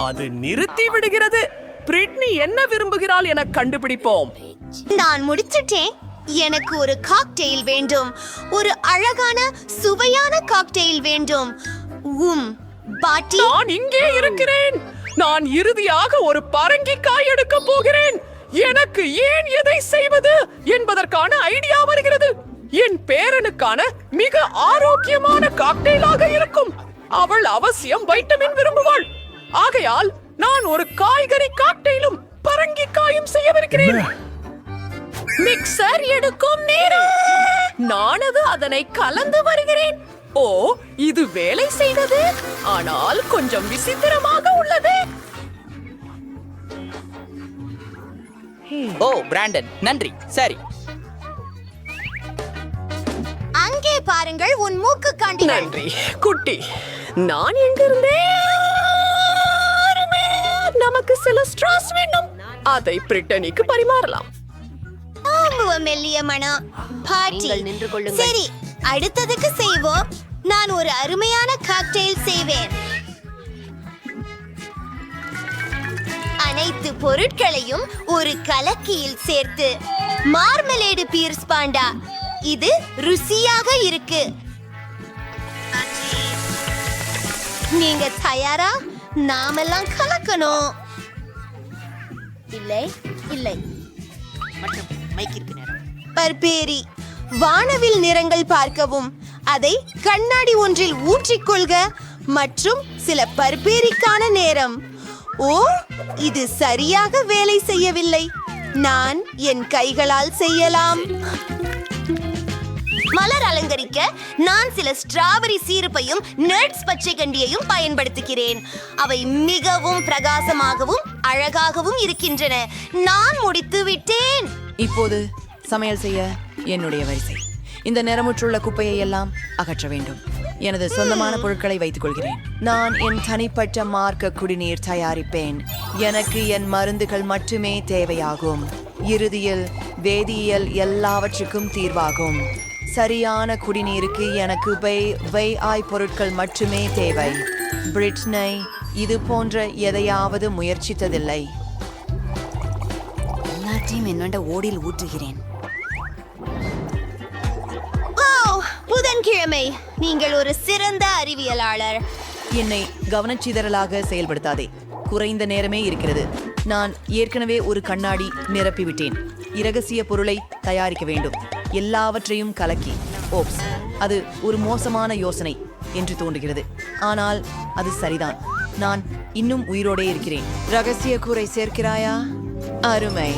அது நிறுத்தி விடுகிறது. பிரிட்னி என்ன விரும்புகிறாள் என கண்டுபிடிப்போம். நான் முடிச்சிட்டேன். எனக்கு ஒரு காக்டெயில் வேண்டும். ஒரு அழகான சுவையான காக்டெயில் வேண்டும். பாட்டி, நான் இங்கே இருக்கிறேன். நான் இறுதியாக ஒரு பரங்கிக்காய் எடுக்க போகிறேன். எனக்கு ஏன் எதை செய்வது என்பதற்கான ஐடியா வருகிறது. என் பேரனுக்கான மிக ஆரோக்கியமான காக்டெயிலாக இருக்கும். அவள் அவசியம் வைட்டமின் விரும்புவாள். ஆகையால் நான் ஒரு காய்கறி காக்டெயிலும் பரங்கிக்காயும் செய்யவிருக்கிறேன். மிக்சர் எடுக்கும் நேரம். நானது அதனை கலந்து வருகிறேன். ஓ, இது வேலை செய்தது. ஆனால் கொஞ்சம் விசித்திரமாக உள்ளது. ஓ பிராண்டன், நன்றி. சரி, அங்கே பாருங்கள் உன் மூக்கு காண்டி. நன்றி குட்டி. நான் எங்கிருந்தேன்? நமக்கு சில ஸ்ட்ராஸ் வேண்டும். அதை பிரிட்டனிக்கு பரிமாறலாம். மெல்லிய மனம். பாட்டி, சரி, அடுத்ததுக்கு செய்வோம். நான் ஒரு அருமையான காக்டெயில் செய்வேன். அனைத்து பொருட்களையும் ஒரு கலக்கியில் சேர்த்து மார்மலேடு பீர்ஸ் பாண்டா. இது ருசியாக இருக்கு. நீங்க தயாரா? நாமெல்லாம் கலக்கணும். இல்லை இல்லை, பர்பேரி. வானவில் நிறங்கள் பார்க்கவும், அதை கண்ணாடி ஒன்றில் ஊற்றிக்கொள்க மற்றும் சில பர்பேரிக்கான நேரம். ஓ, இது சரியாக வேலை செய்யவில்லை. நான் என் கைகளால் செய்யலாம். மலர் அலங்கரிக்க நான் சில ஸ்ட்ராபெரி சீரப்பையும் நட்ஸ் பச்சை கண்டியையும் பயன்படுத்துகிறேன். அவை மிகவும் பிரகாசமாகவும் அழகாகவும் இருக்கின்றன. நான் முடித்து விட்டேன். இப்போது சமையல் செய்ய என்னுடைய வரிசை. இந்த நிறமுற்றுள்ள குப்பையை எல்லாம் அகற்ற வேண்டும். எனது சொந்தமான பொருட்களை வைத்துக் கொள்கிறேன். நான் என் தனிப்பட்ட மார்க்க குடிநீர் தயாரிப்பேன். எனக்கு என் மருந்துகள் மட்டுமே தேவையாகும். இறுதியில் வேதியியல் எல்லாவற்றுக்கும் தீர்வாகும். சரியான குடிநீருக்கு எனக்கு ஆய் பொருட்கள் மட்டுமே தேவை. பிரிட்னி இது போன்ற எதையாவது முயற்சித்ததில்லை. எல்லாத்தையும் என்னோட ஓடில் ஊற்றுகிறேன். புதன்கிழமை. நீங்கள் ஒரு சிறந்த அறிவியலாளர். என்னை கவனச்சிதறலாக செயல்படுத்தாதே. குறைந்த நேரமே இருக்கிறது. நான் ஏற்கனவே ஒரு கண்ணாடி நிரப்பிவிட்டேன். இரகசிய பொருளை தயாரிக்க வேண்டும். எல்லாவற்றையும் கலக்கி. ஓப்ஸ், அது ஒரு மோசமான யோசனை என்று தோன்றுகிறது. ஆனால் அது சரிதான். நான் இன்னும் உயிரோடே இருக்கிறேன். ரகசிய கூரை சேர்க்கிறாயா? அருமை.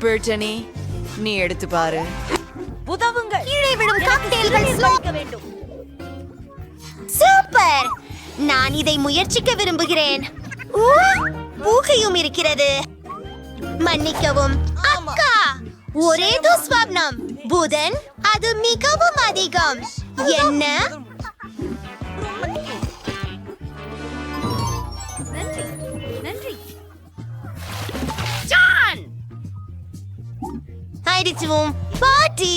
பிரிட்டனி, நீ எடுத்து பாரு. உதவுங்கள். கீழே விடும் காக்டெயில்கள் சுவைக்க வேண்டும். சூப்பர். நான் இதை முயற்சிக்க விரும்புகிறேன். ஊகையும் இருக்கிறது. மன்னிக்கவும் அக்கா, ஒரே துஸ்வப்னம். புதன், அது மிகவும் அதிகம். என்ன? ஆயிடுச்சுவும். பாட்டி,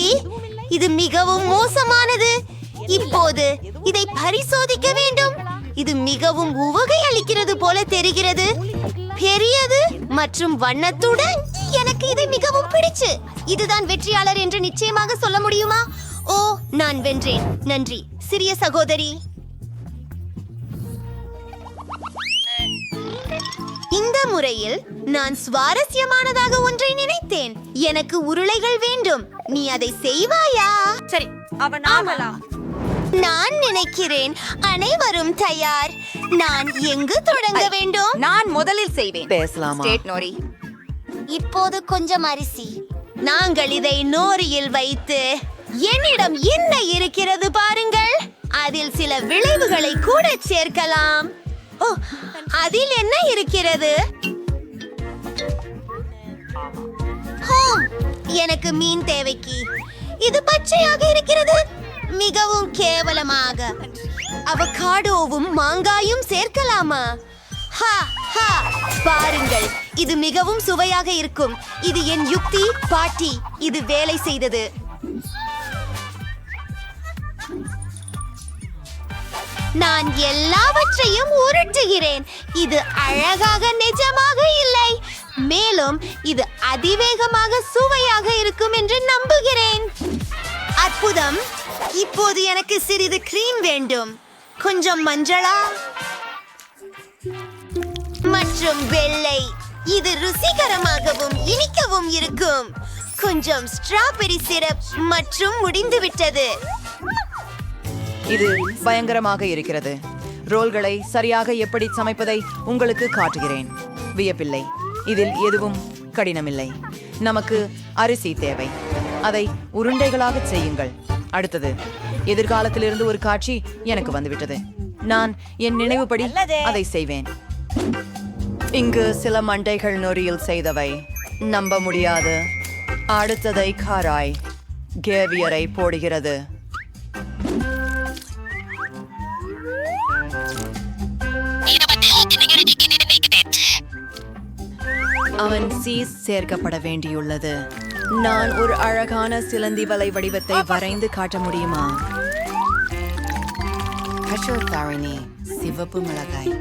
இது மிகவும் மோசமானது. இப்போது இதை பரிசோதிக்க வேண்டும். இது மிகவும் உவகை அளிக்கிறது போல தெரிகிறது. பெரியது மற்றும் வண்ணத்துடன் எனக்கு இதை மிகவும் பிடிச்சு. இதுதான் வெற்றியாளர் என்று நிச்சயமாக சொல்ல முடியுமா? ஓ, நான் வென்றேன். நன்றி சிறிய சகோதரி. இந்த முறையில் நான் சுவாரஸ்யமானதாக ஒன்றை நினைத்தேன். எனக்கு உருளைகள் வேண்டும். நீ அதை செய்வாயா? சரி, அவன் ஆகலாம். நான் நினைக்கிறேன் அனைவரும் தயார். நான் எங்கு தொடங்க வேண்டும்? நான் முதலில் செய்வேன். பேசலாமா? State Nori. இப்போது கொஞ்சம் அரிசி. நாங்கள் இதை நோரியில் வைத்து, என்னிடம் என்ன இருக்கிறது பாருங்கள். அதில் சில விளைவுகளை கூட சேர்க்கலாம். ஓ, அதில் என்ன இருக்கிறது? எனக்கு மீன் தேவைக்கு. இது பச்சையாக இருக்கிறது. மிகவும் கேவலமாக. அவகாடோவும் மாங்காயும் சேர்க்கலாமா? பாருங்கள், இது மிகவும் சுவையாக இருக்கும். இது என் யுக்தி பாட்டி. இது வேலை செய்தது. நான் எல்லாவற்றையும் உருட்டுகிறேன். இது அழகாக நிஜமாக இல்லை. மேலும் இது அதிவேகமாக சுவையாக இருக்கும் என்று நம்புகிறேன். அற்புதம். இப்போது எனக்கு சிறிது கிரீம் வேண்டும். கொஞ்சம் மஞ்சளா மற்றும் வெள்ளை. இது ருசிகரமாகவும் இனிக்கவும் இருக்கும். கொஞ்சம் ஸ்ட்ராபெரி சிரப் மற்றும் முடிந்துவிட்டது. இது பயங்கரமாக இருக்கிறது. ரோல்களை சரியாக எப்படி சமைப்பதை உங்களுக்கு காட்டுகிறேன். வியப்பில்லை, இதில் எதுவும் கடினமில்லை. நமக்கு அரிசி தேவை. அதை உருண்டைகளாக செய்யுங்கள். அடுத்தது, எதிர்காலத்திலிருந்து ஒரு காட்சி எனக்கு வந்துவிட்டது. நான் என் நினைவுப்படி அதை செய்வேன். இங்கு சில மண்டைகள் நொறியில் செய்தவை. நம்ப முடியாது. அடுத்ததை காராய் கேவியரை போடுகிறது. அவன் சீஸ் சேர்க்கப்பட வேண்டியுள்ளது. நான் ஒரு அழகான சிலந்தி வலை வடிவத்தை வரைந்து காட்ட முடியுமா? கஷோத்தாரிணி சிவப்பு மிளகாய்.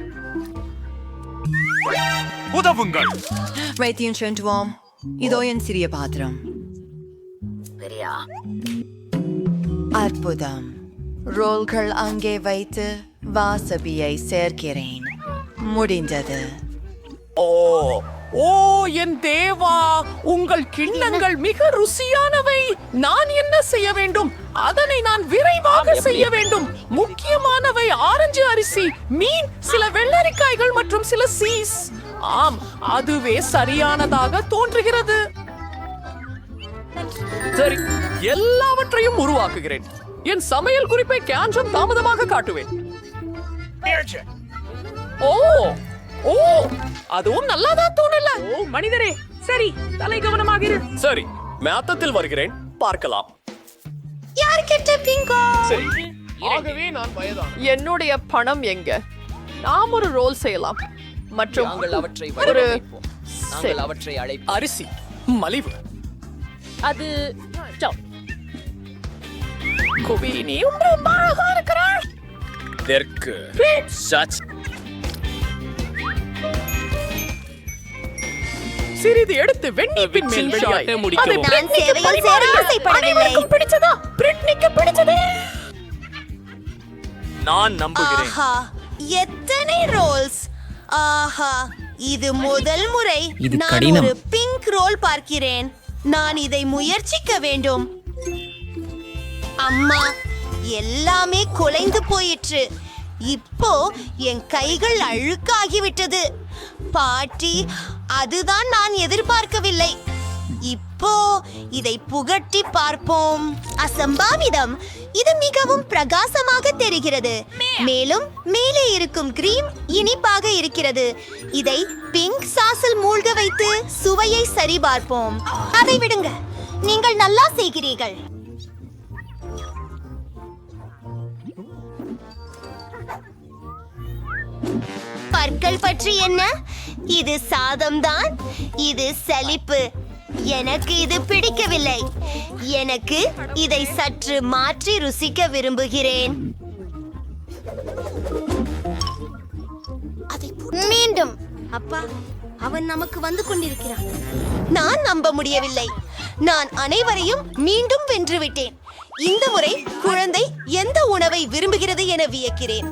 உதவுங்கள். வைத்தியம் சென்றுவோம். இதோ என் சிறிய பாத்திரம். அற்புதம். ரோல்கள் அங்கே வைத்து வாசபியை சேர்க்கிறேன். முடிந்தது. ஓ ஓ என் தேவா, உங்கள் கிண்ணங்கள் மிக ருசியானவை. நான் என்ன செய்ய வேண்டும்? அதனை நான் விரைவாக செய்ய வேண்டும். முக்கியமானவை ஆரஞ்சு அரிசி, மீன், சில வெள்ளரிக்காய்கள் மற்றும் சில சீஸ். ஆம், அதுவே சரியானதாக தோன்றுகிறது. சரி, எல்லாவற்றையும் உருவாக்குகிறேன். என் சமையல் குறிப்பை கொஞ்சம் தாமதமாக காட்டுவேன். ஓ ஓ அதுவும் நல்லாதான் தோணல. ஓ மனிதரே, சரி, தலை கவனமாக இரு. சரி, மேத்தத்தில் வருகிறேன், பார்க்கலாம். யார்கிட்ட பிங்கோ? சரி, ஆகவே நான் வயதான. என்னுடைய பணம் எங்க? நாம் ஒரு ரோல் செய்யலாம் மற்றும் நாங்கள் அவற்றை ஒரு வடிவமைப்போம். நாங்கள் அவற்றை அழைப்போம். அரிசி மலிவு. அது குபி, நீ ரொம்ப அழகா இருக்கிறாய். தெற்கு சச் சிறிது எடுத்து வெண்ணீப்பின் மேல் வெளியாய். அது முடிக்கவும். நான் சேவையில் சேர ஆசைப்படவில்லை. அனைவருக்கும் பிடிச்சதா? பிரிட்னிக்கு பிடிச்சதே. நான் நம்புகிறேன். ஆஹா, எத்தனை ரோல்ஸ்! ஆஹா, இது முதல் முறை நான் ஒரு பிங்க் ரோல் பார்க்கிறேன். நான் இதை முயற்சிக்க வேண்டும். அம்மா, எல்லாமே குலைந்து போயிற்று. இப்போ என் கைகள் அழுக்காகிவிட்டது. பாட்டி, அதுதான் நான் எதிர்பார்க்கவில்லை. இப்போ இதை புகட்டி பார்ப்போம். அசம்பாவிதம். இது மிகவும் பிரகாசமாக தெரிகிறது. மேலும் மேலே இருக்கும் கிரீம் இனிப்பாக இருக்கிறது. இதை பிங்க் சாஸில் மூழ்க வைத்து சுவையை சரிபார்ப்போம். அதை விடுங்க, நீங்கள் நல்லா செய்கிறீர்கள். பற்கள் பற்றி என்ன? இது சாதம்தான். இது சலிப்பு. எனக்கு இது பிடிக்கவில்லை. எனக்கு இதை சற்று மாற்றி ருசிக்க விரும்புகிறேன். மீண்டும் அப்பா, அவன் நமக்கு வந்து கொண்டிருக்கிறான். நான் நம்ப முடியவில்லை. நான் அனைவரையும் மீண்டும் வென்றுவிட்டேன். இந்த முறை குழந்தை எந்த உணவை விரும்புகிறது என வியக்கிறேன்.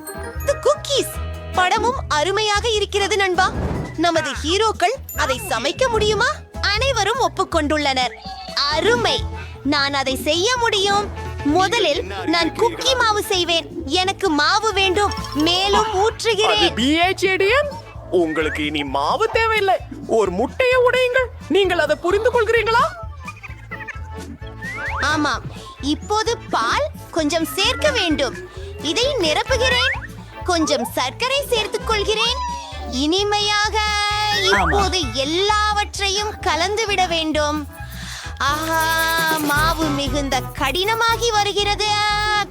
குக்கீஸ். படமும் அருமையாக இருக்கிறது நண்பா. நமது ஹீரோக்கள் அதை சமைக்க முடியுமா? அனைவரும் ஒப்புக்கொண்டுள்ளனர். அருமை. நான் அதை செய்ய முடியும். முதலில் நான் குக்கி மாவு செய்வேன். எனக்கு மாவு வேண்டும். மேலும் ஊற்றுகிறேன். BHADM, உங்களுக்கு இனி மாவு தேவையில்லை. ஒரு முட்டையை உடையுங்கள். நீங்கள் அதை புரிந்து கொள்கிறீங்களா? ஆமாம். இப்போது பால் கொஞ்சம் சேர்க்க வேண்டும். இதை நிரப்புகிறேன். கொஞ்சம் சர்க்கரை சேர்த்துக் கொள்கிறேன். இனிமையாக இப்போது எல்லாவற்றையும் கலந்து விட வேண்டும். ஆஹா, மாவு மிகுந்த கடினமாகி வருகிறது.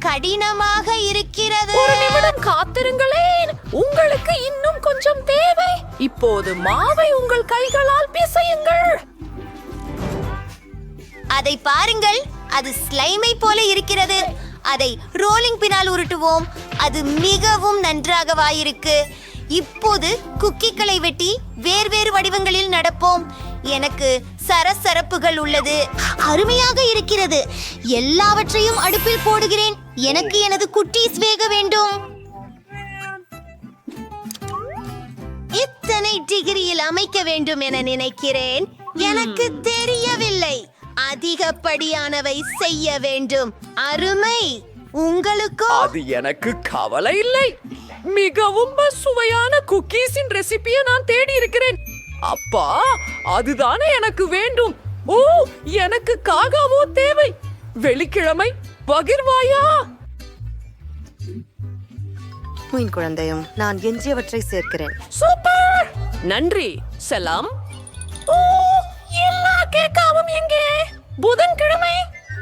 கடினமாக இருக்கிறது. ஒரு நிமிடம் காத்திருங்களேன். உங்களுக்கு இன்னும் கொஞ்சம் தேவை. இப்போது மாவை உங்கள் கைகளால் பிசையுங்கள். அதை பாருங்கள், அது ஸ்லைமை போல இருக்கிறது. அதை ரோலிங் பின்னால் உருட்டுவோம். அது மிகவும் நன்றாகவாயிருக்கு. இப்போது குக்கிகளை வெட்டி வேறு வடிவங்களில் நடப்போம். எனக்கு சரசரப்புகள் உள்ளது. அருமையாக இருக்கிறது. எல்லாவற்றையும் அடுப்பில் போடுகிறேன். எனக்கு எனது குட்டீஸ் வேக வேண்டும். இத்தனை டிகிரியில் அமைக்க வேண்டும் என நினைக்கிறேன். எனக்கு தெரியவில்லை. அதிகப்படியானவை செய்ய வேண்டும். அருமை. உங்களுக்கோ? அது எனக்கு கவலை இல்லை. மிகவும் சுவையான குக்கீஸின் ரெசிபியை நான் தேடி இருக்கிறேன். அப்பா, அதுதானே எனக்கு வேண்டும். ஓ, எனக்கு காகாவோ தேவை. வெள்ளிக்கிழமை பகிர்வாயா? மீன் குழந்தையும் நான் எஞ்சியவற்றை சேர்க்கிறேன். சூப்பர், நன்றி. செலாம். ஓ, எல்லா கேக்காவும் எங்கே? புதன்கிழமை.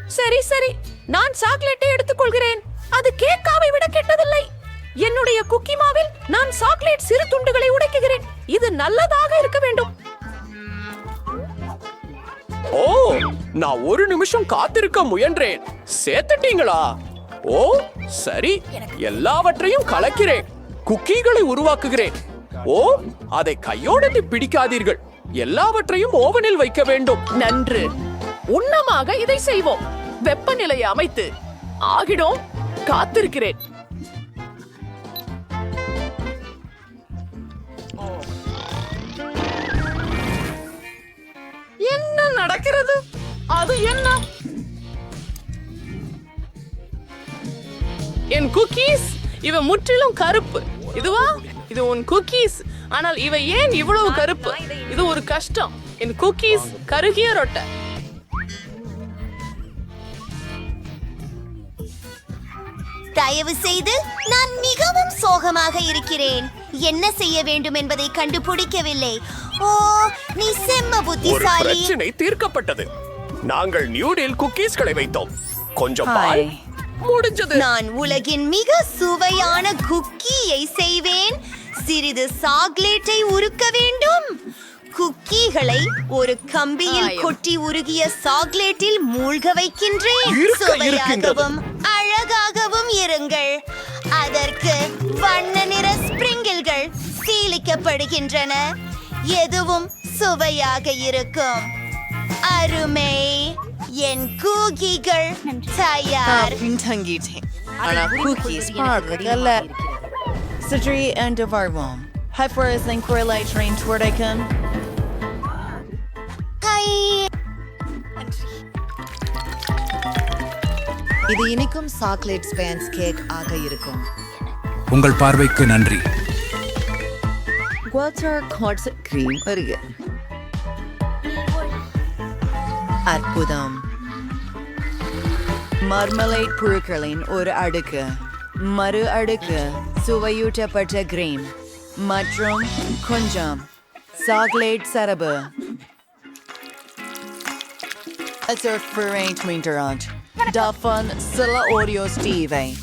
சரி, நான் சாக்லேட்டை எடுத்துக்கொள்கிறேன். அது கேக்காவை விட கெட்டதில்லை. என்னுடைய குக்கி மாவில் நான் சாக்லேட் சிறு துண்டுகளை உடைக்குகிறேன். இது நல்லதாக இருக்க வேண்டும். ஓ, நான் ஒரு நிமிஷம் காத்திருக்க முயன்றேன். சேர்த்துட்டீங்களா? ஓ, சரி. எல்லாவற்றையும் கலக்கிறேன். குக்கீகளை உருவாக்குகிறேன். ஓ, அதை கையோடு பிடிக்காதீர்கள். எல்லாவற்றையும் ஓவனில் வைக்க வேண்டும். நன்று. உன்னமாக இதை செய்வோம். வெப்பநிலையை அமைத்து ஆகிடும். காத்திருக்கிறேன். என்ன நடக்கிறது? அது என்ன? என் குக்கீஸ் இவ முற்றிலும் கருப்பு. இதுவா? இது உன் குக்கீஸ். ஆனால் இவ ஏன் இவ்வளவு கருப்பு? இது ஒரு கஷ்டம். என் குக்கீஸ் கருகிய ரொட்டை. தயவு செய்து, நான் மிகவும் சோகமாக இருக்கிறேன். என்ன செய்ய வேண்டும் என்பதை கண்டுபிடிக்கவில்லை. ஓ, நீ செம்ம ஒரு புத்திசாலி. பிரச்சனை தீர்க்கப்பட்டது. நாங்கள் நியூடில் குக்கீஸ்களை வைத்தோம். கொஞ்சம் பால். ஹாய். முடிஞ்சது. நான் உலகின் மிக சுவையான குக்கியை செய்வேன். சிறிது சாக்லேட்டை உருக்க வேண்டும். குக்கீகளை ஒரு கம்பியில் கொட்டி உருகிய சாக்லேட்டில் மூழ்க வைக்கின்றேன். சுவையாகவும் அழகாகவும் இருங்கள். அதற்கு வண்ண நிற ஸ்பிரிங்கிள்கள் சீலிக்கப்படுகின்றன. எதுவும் சுவையாக இருக்கும். அருமை. என் குக்கீகள் தயார். பின்தங்கிட்டேன். ஆனா cookies பார்க்கல. சற்று என்று வருவோம். ஹைப்பர்ஸ்லிங் குரலை ட்ரெயின் துடைக்கும். இது இனிக்கும் சாக்லேட் ஸ்பான்ஸ் கேக் ஆக இருக்கும். உங்கள் பார்வைக்கு நன்றி. குவாட்டர் கார்ட்ஸ் கிரீம் வருக. அற்புதம். மர்மலைட் புழுக்களின் ஒரு அடுக்கு, மறு அடுக்கு சுவையூட்டப்பட்ட கிரீம் மற்றும் கொஞ்சம் சாக்லேட் சரபு. Davon சில ஓரியோ ஸ்டீவை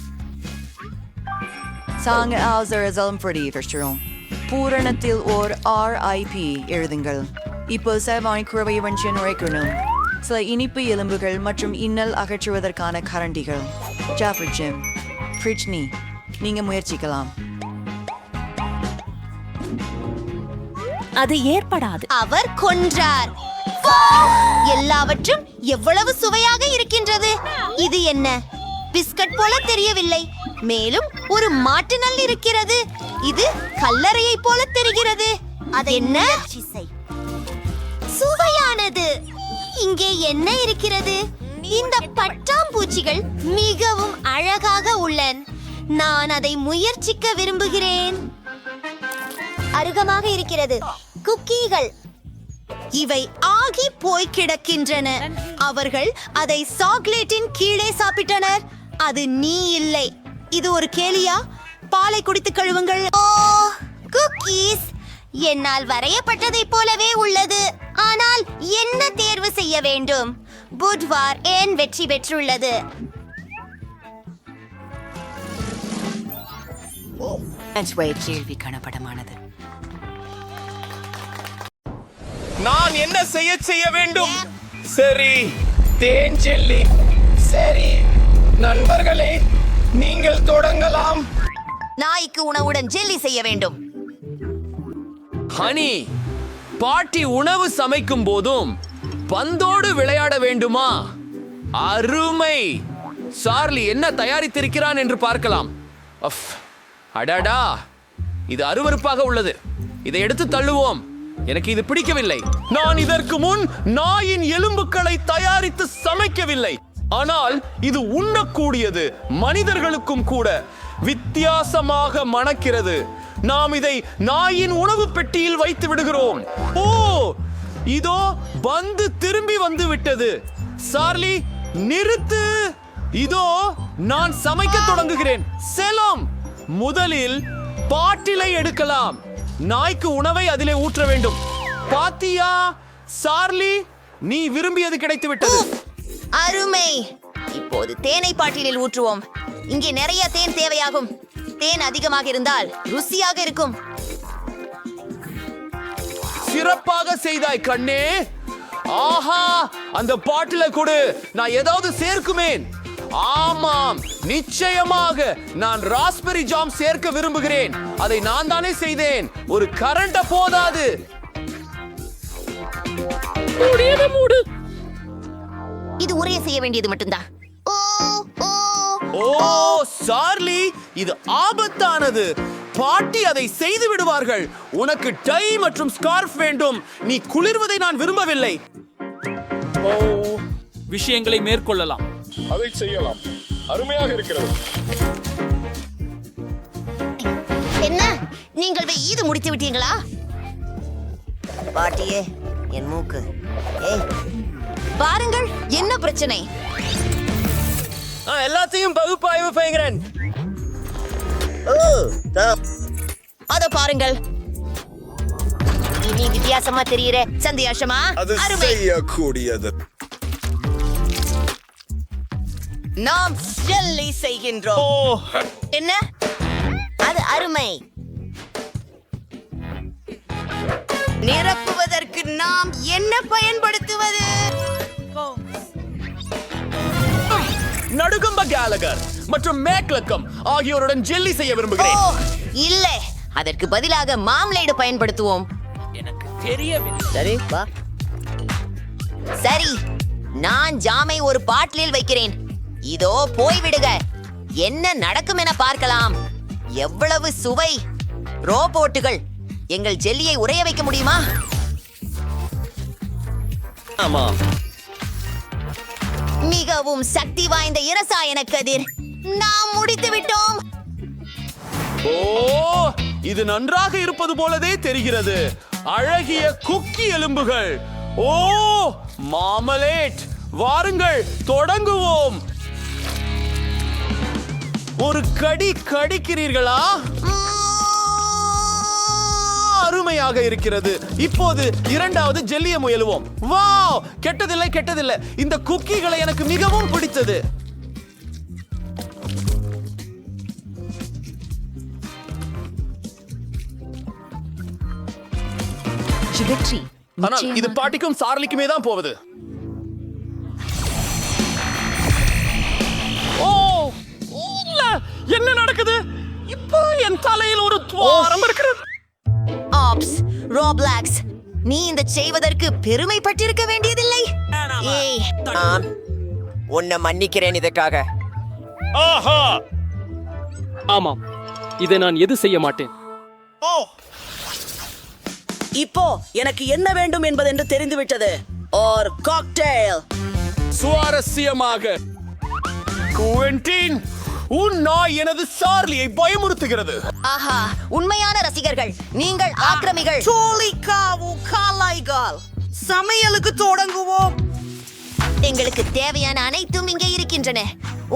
சாங்க ஆசரம் பிரதிவர்ஷம் பூரணத்தில் ஓர் RIP எழுதுங்கள். இப்போ செவ்வாய் குறவை வஞ்சி நுழைக்கணும். சில இனிப்பு எலும்புகள் மற்றும் இன்னல் அகற்றுவதற்கான கரண்டிகள். ஜாஃபர் ஜிம், பிரிட்னி, நீங்க முயற்சிக்கலாம். அது ஏற்படாது. அவர் கொன்றார். எல்லாவற்றும் எவ்வளவு சுவையாக இருக்கின்றது. இது என்ன? பிஸ்கட் போல தெரியவில்லை. மேலும் ஒரு மாட்டு நல் இருக்கிறது. இது கல்லறையை போல தெரிகிறது. அது என்ன? சுவையானது. இங்கே என்ன இருக்கிறது? இந்த பட்டாம்பூச்சிகள் மிகவும் அழகாக உள்ளன. நான் அதை முயற்சிக்க விரும்புகிறேன். அருகமாக இருக்கிறது. குக்கீகள் இவை ஆகி போய் கிடக்கின்றன. அவர்கள் அதை சாக்லேட்டின் கீழே சாப்பிட்டனர். அது நீ இல்லை. இது ஒரு கேலியா? பாலை குடித்து கழுவுங்கள். ஓ, குக்கீஸ் என்னால் வரையப்பட்டதைப் போலவே உள்ளது. ஆனால் என்ன தேர்வு செய்ய வேண்டும்? புட்வார் ஏன் வெற்றி பெற்றுள்ளது? கேள்வி கணப்படமானது. நான் என்ன செய்ய வேண்டும்? சரி, தேன் ஜெல்லி. சரி, நண்பர்களே, நீங்கள் தொடங்கலாம். நாய்க்கு உணவுடன் ஜெல்லி செய்ய வேண்டும். ஹனி, பாட்டி உணவு சமைக்கும் போதும் பந்தோடு விளையாட வேண்டுமா? அருமை. சார்லி என்ன தயாரித்திருக்கிறான் என்று பார்க்கலாம். அஃப், அடடா, இது அருவருப்பாக உள்ளது. இதை எடுத்து தள்ளுவோம். எனக்கு இது பிடிக்கவில்லை. நான் இதற்கு முன் நாயின் எலும்புகளை தயாரித்து சமைக்கவில்லை. ஆனால் இது உண்ணக்கூடியது, மனிதர்களுக்கும் கூட. வித்தியாசமாக மணக்கிறது. நாம் இதை நாயின் உணவு பெட்டியில் வைத்து விடுகிறோம். ஓ, இதோ பந்து திரும்பி வந்து விட்டது. சார்லி, நிறுத்து. இதோ நான் சமைக்க தொடங்குகிறேன். செலம், முதலில் பாட்டிலை எடுக்கலாம். நாய்க்கு உணவை அதிலே ஊற்ற வேண்டும். பாத்தியா சார்லி, நீ விரும்பியது கிடைத்து விட்டது. அருமை. இப்போது தேனை பாட்டிலில் ஊற்றுவோம். இங்கே நிறைய தேன் தேவையாகும். தேன் அதிகமாக இருந்தால் ருசியாக இருக்கும். சிறப்பாக செய்தாய் கண்ணே. ஆஹா, அந்த பாட்டில கொடு, நான் ஏதாவது சேர்க்குமேன். ஆமாம், நிச்சயமாக நான் ராஸ்பெரி ஜாம் சேர்க்க விரும்புகிறேன். அதை நான் தானே செய்தேன். ஒரு கரண்ட போதாது. இது உரைய செய்ய வேண்டியது மட்டும்தான். ஓ ஓ ஓ சார்லி, இது ஆபத்தானது. பாட்டி அதை செய்து விடுவார்கள். உனக்கு டை மற்றும் ஸ்கார்ஃப் வேண்டும். நீ குளிர்வதை நான் விரும்பவில்லை. ஓ, விஷயங்களை மேற்கொள்ளலாம். அதை செய்யலாம். அருமையாக இருக்கிறது. என்ன, நீங்கள் இது முடித்து விட்டீங்களா? பாட்டியே, என் மூக்கு. ஏய், பாருங்கள் என்ன பிரச்சனை. எல்லாத்தையும் பகுப்பாய்வு செய்கிறேன். அத பாருங்கள். நீ வித்தியாசமா தெரியுற. சந்தோஷமா? அருமை. செய்யக்கூடியது. நாம் ஜெல்லி செய்கின்றோம். என்ன? அது அருமை. நிரப்புவதற்கு நாம் என்ன பயன்படுத்துவது? நடுகம்ப கேலகர் மற்றும் மேக்லக்கம் ஆகியோருடன் ஜெல்லி செய்ய விரும்புகிறேன். ஓ, இல்ல, அதற்கு பதிலாக மாம்லேடு பயன்படுத்துவோம். எனக்கு தெரியவில்லை. சரி, வா. சரி, நான் ஜாமை ஒரு பாட்டிலில் வைக்கிறேன். இதோ போய்விடுக. என்ன நடக்கும் என பார்க்கலாம். எவ்வளவு சுவை. ரோபோட்டுகள், எங்கள் ஜெல்லியை உறைய வைக்க முடியுமா? ஆமா, மிகவும் சக்தி வாய்ந்த இரசாயன கதிர். நாம் முடித்து விட்டோம். ஓ, இது நன்றாக இருப்பது போலவே தெரிகிறது. அழகிய குக்கி எலும்புகள். ஓ, மாமலேட். வாருங்கள், தொடங்குவோம். ஒரு கடி கடிக்கிறீர்களா? அருமையாக இருக்கிறது. இப்போது இரண்டாவது ஜெல்லிய முயலுவோம். வாவ், கெட்டதில்லை கெட்டதில்லை. இந்த குக்கிகளை எனக்கு மிகவும் பிடித்தது. வெற்றி. ஆனால் இது பாட்டிக்கும் சார்லிக்குமே தான் போவது. ஓ, இல்ல, என்ன நடக்குது? இப்போ என் தலையில் ஒரு துவாரம் இருக்கிறது. ஆப்ஸ், ரோப்ளாக்ஸ், நீ இந்த செய்வதற்கு பெருமைப்பட்டிருக்க வேண்டியதில்லை. ஏய், நான் உன்னை மன்னிக்கிறேன் இதற்காக. ஆஹா, ஆமாம், இதை நான் எது செய்ய மாட்டேன். இப்போ எனக்கு என்ன வேண்டும் என்பதென்று தெரிந்துவிட்டது. ஒரு காக்டெயில். சுவாரஸ்யமாக. குவென்டின், உன் நாய் எனது சார்லியை பயமுறுத்துகிறது. ஆஹா, உண்மையான ரசிகர்கள், நீங்கள் ஆக்கிரமிகள். சோலிகாவு காலாய்கால். சமையலுக்கு தொடங்குவோம். எங்களுக்கு தேவையான அனைத்தும் இங்கே இருக்கின்றன.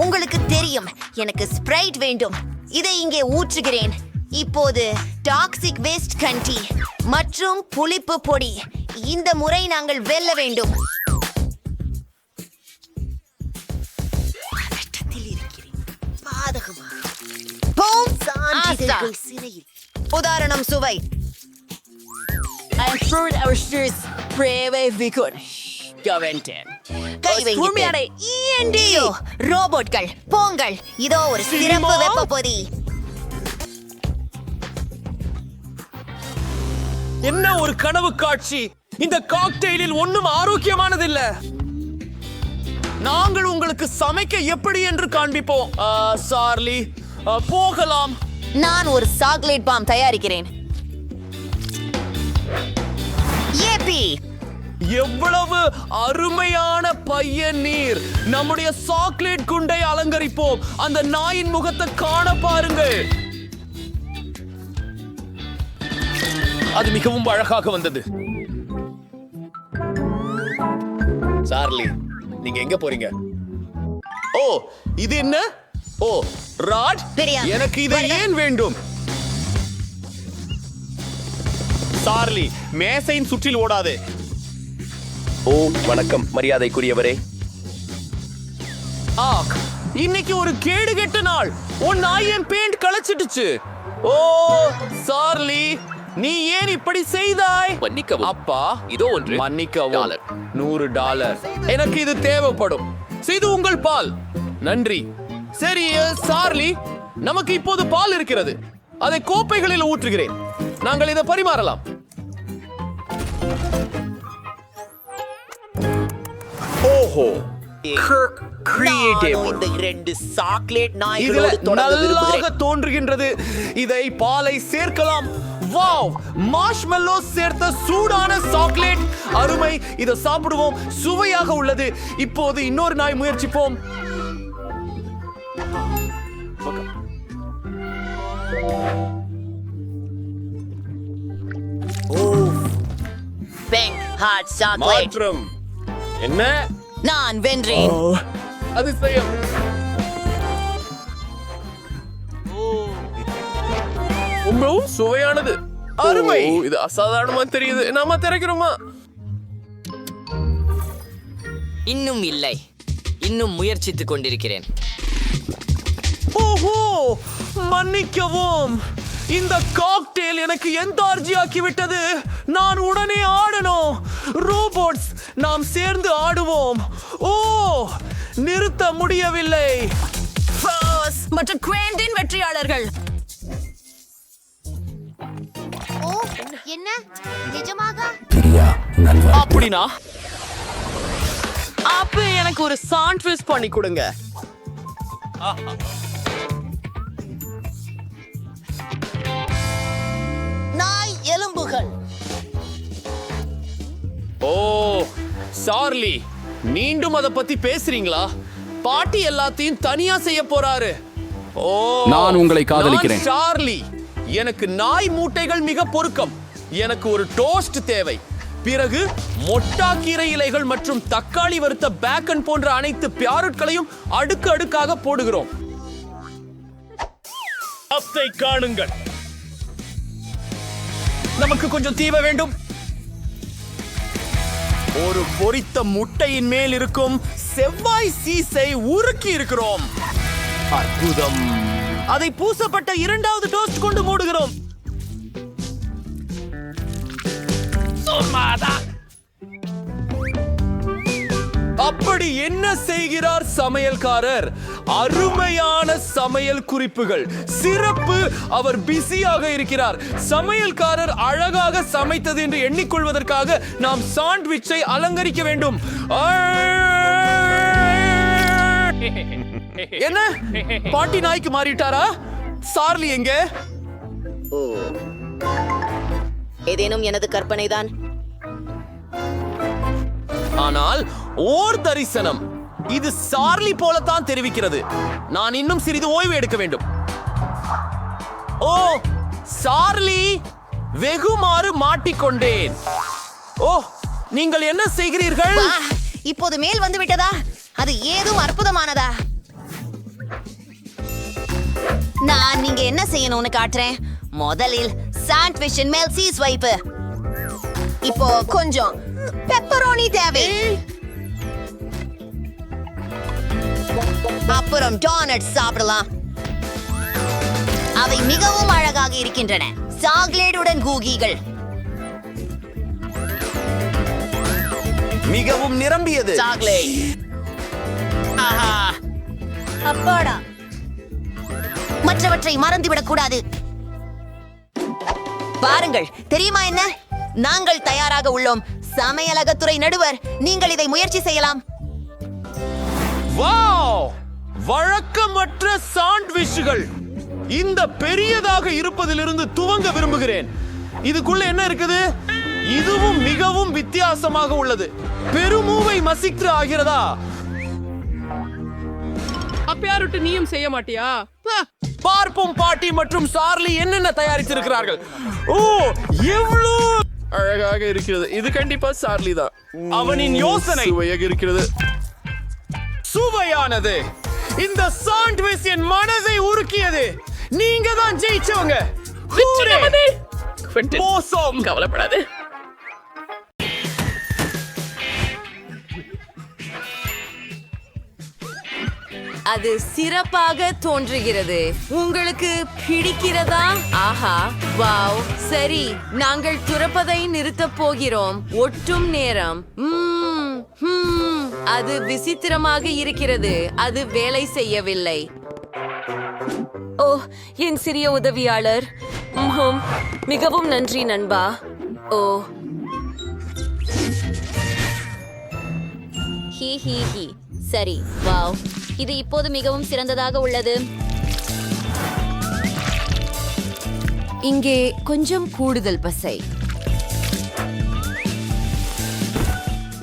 உங்களுக்கு தெரியும், எனக்கு ஸ்ப்ரைட் வேண்டும். இதை இங்கே ஊற்றுகிறேன். இப்போது டாக்ஸிக் வேஸ்ட் கண்டி மற்றும் புளிப்பு பொடி. இந்த முறை நாங்கள் வெல்ல வேண்டும். ஆசா. உதாரணம் சுவை. I'm sure our steers pray we could. Government. ஐயோ, ரோபோட்கள் போங்கள், இதோ ஒரு சிறப்பு வெப்ப பொதி. என்ன ஒரு கனவு காட்சி! இந்த காக்டெயிலில் ஒண்ணும் ஆரோக்கியமானது இல்ல. நாங்கள் உங்களுக்கு சமைக்க எப்படி என்று காண்பிப்போம். சார்லி, போகலாம். நான் ஒரு சாக்லேட் பாம் தயாரிக்கிறேன். ஏபி, எவ்வளவு அருமையான பையன் நீர்! நம்முடைய சாக்லேட் குண்டை அலங்கரிப்போம். அந்த நாயின் முகத்தை காண பாருங்கள். அது மிகவும் அழகாக வந்தது. சார்லி, நீங்க எங்க போறீங்க? ஓ, இது என்ன? ஓ, ராட், தெரியாது. எனக்கு இது ஏன் வேண்டும்? சார்லி, மேசையின் சுற்றில் ஓடாதே. ஓ வணக்கம் மரியாதைக்குரியவரே. இன்னைக்கு ஒரு கேடுகெட்ட நாள். உன் நாய் என் பெயிண்ட் களைச்சிடுச்சு. ஓ சார்லி, நீ ஏன் இப்படி செய்தாய்? மன்னிக்கவும். அப்பா, இதோ ஒன்று. மன்னிக்கவும். டாலர். $100. எனக்கு இது தேவைப்படும். இது உங்கள் பால். நன்றி. சரி சார்லி, நமக்கு இப்போது பால் இருக்கிறது. அதை கோப்பைகளில் ஊற்றுகிறேன். நாங்கள் இதை பரிமாறலாம். ஓஹோ, கிரியேட்டிவ். இந்த 2 சாக்லேட் நாய்களோடு தொடங்க நல்லாக விரும்புகிறேன். தோன்றுகின்றது. இதை பாலை சேர்க்கலாம். வாவ், மார்ஷ்மெல்லோ சேர்த்த சூடான சாக்லேட். அருமை. இதை சாப்பிடுவோம். சுவையாக உள்ளது. இப்போது இன்னொரு நாய் முயற்சிப்போம். பெங் ஹாட் சாக்லேட். மாற்றம் என்ன? நான் வென்றேன். அதிசயம். ரொம்பவும் சுவையானது. அருமை. இது அசாதாரணமா தெரியுது. நாம திறக்கிறோமா? இன்னும் இல்லை, இன்னும் முயற்சித்துக் கொண்டிருக்கிறேன். ஓஹோ, மன்னிக்கவும். இந்த காக்டெயில் எனக்கு எந்தார்ஜி ஆக்கி விட்டது. நான் உடனே ஆடணும். ரோபோட்ஸ், நாம் சேர்ந்து ஆடுவோம். ஓ, நிறுத்த முடியவில்லை. மற்றும் குவேண்டின் வெற்றியாளர்கள். ஓ, என்ன நிஜமாக? அப்படினா அப்ப எனக்கு ஒரு சாண்ட்விச் பண்ணி கொடுங்க. நாய் எலும்புகள். ஓ சார்லி, மீண்டும் அத பத்தி பேசுறீங்களா? பாட்டி எல்லாத்தையும் தனியா செய்ய போறாரு. ஓ, நான் உங்களை காதலிக்கிறேன். நான் சார்லி, எனக்கு நாய் மூட்டைகள் மிக பொருத்தம். எனக்கு ஒரு டோஸ்ட் தேவை. பிறகு மொட்டாக்கீரை இலைகள் மற்றும் தக்காளி வறுத்த பேக்கன் போன்ற அனைத்து பியாருட்களையும் அடுக்கு அடுக்காக போடுகிறோம். அப்பை காணுங்கள். நமக்கு கொஞ்சம் தீவ வேண்டும். ஒரு பொரித்த முட்டையின் மேல் இருக்கும் செவ்வாய் சீஸை உருக்கி இருக்கிறோம். அற்புதம். அதை பூசப்பட்ட 2வது டோஸ்ட் கொண்டு மூடுகிறோம். அப்படி என்ன செய்கிறார் சமையல்காரர்? அருமையான சமையல் குறிப்புகள். சிறப்பு. அவர் பிஸியாக இருக்கிறார். சமையல்காரர் அழகாக சமைத்தது என்று எண்ணிக்கொள்வதற்காக நாம் சாண்ட்விச்சை அலங்கரிக்க வேண்டும். என்ன, பாட்டி நாய்க்கு மாறிட்டாரா? சார்லி எங்க? ஏதேனும் எனது கற்பனைதான். ஆனால் ஓர் தரிசனம். இது சார்லி போலத்தான் தெரிவிக்கிறது. நான் இன்னும் சிறிது ஓய்வு எடுக்க வேண்டும். ஓ சார்லி, வெகுமாறு மாட்டிக்கொண்டேன். ஓ, நீங்கள் என்ன செய்கிறீர்கள்? இப்போது மேல் வந்து விட்டதா? அது ஏதும் அற்புதமானதா? நான் நீங்க என்ன செய்யணும்னு காட்டுறேன். முதலில் சாண்ட்விச்சின் மேல் சீஸ் வைப்பு. இப்போ கொஞ்சம் பெப்பரோனி தேவை. அப்புறம் டோனட் சாப்பிடலாம். அவை மிகவும் அழகாக இருக்கின்றன. சாக்லேட்டுடன் கூகிகள். மிகவும் நிரம்பியது. சாக்லேட் அப்பாடா, மற்றவற்றை மறந்துவிடக் கூடாது. பாருங்கள், தெரியுமா என்ன? நாங்கள் தயாராக உள்ளோம். சமையலகத்துறை நடுவர், நீங்கள் இதை முயற்சி செய்யலாம். வாவ்! வழக்கமற்ற சாண்ட்விச்கள். இந்த பெரியதாக இருப்பதிலிருந்து துவங்க விரும்புகிறேன். இதுக்குள்ள என்ன இருக்குது? இதுவும் மிகவும் வித்தியாசமாக உள்ளது. பெருமூவை மசித்து ஆகிறதா? அப்பயாருட்டு நீயும் செய்ய மாட்டியா? பார்ப்போம் பாட்டி மற்றும் சார்லி என்னென்ன தயாரித்திருக்கிறார்கள். ஓ, எவ்வளவு அழகாக இருக்கிறது. இது கண்டிப்பா சார்லி தான். அவனின் யோசனை சுவையாக இருக்கிறது. சுவையானது. இந்த சாண்ட்விச் என் மனதை உருக்கியது. நீங்க தான் ஜெயிச்சவங்க. மோசம். கவலைப்படாது. அது சிறப்பாக தோன்றுகிறது. உங்களுக்கு பிடிக்கிறதா? ஆஹா, வாவ். சரி, நாங்கள் துறப்பதை நிறுத்தப் போகிறோம். ஒட்டும் நேரம். அது விசித்திரமாக இருக்கிறது. அது வேலை செய்யவில்லை. ஓ, என் சிறிய உதவியாளர். மிகவும் நன்றி நண்பா. ஓ, ஹி ஹி ஹி. சரி, வாவ், இது இப்போது மிகவும் சிறந்ததாக உள்ளது. இங்கே கொஞ்சம் கூடுதல் பசை.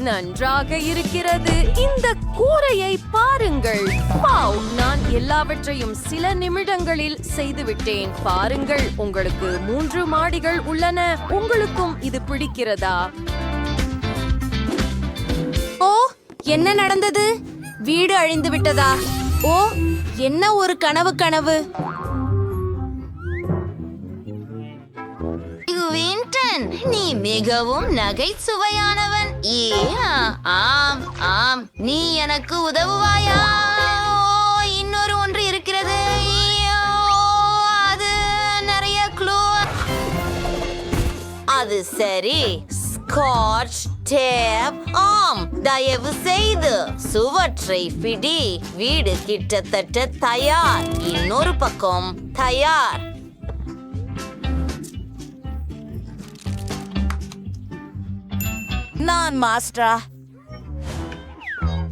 நன்றாக இருக்கிறது. இந்த கூரையை பாருங்கள். வாவ், நான் எல்லாவற்றையும் சில நிமிடங்களில் செய்துவிட்டேன். பாருங்கள், உங்களுக்கு 3 மாடிகள் உள்ளன. உங்களுக்கும் இது பிடிக்கிறதா? ஓ, என்ன நடந்தது? வீடு அழிந்து விட்டதா? ஓ, என்ன ஒரு கனவு. வின்டன், நீ மிகவும் நகைச்சுவையானவன். ஆம் ஆம், நீ எனக்கு உதவுவாயா? இன்னொரு ஒன்று இருக்கிறது. அது நிறைய க்ளூ. அது சரி, ஸ்காட்ச் டேப். ஆம், தயவு செய்து சுவற்றை பிடி. வீடு கிட்டத்தட்ட தயார். இன்னொரு பக்கம் தயார். நான் மாஸ்டரா?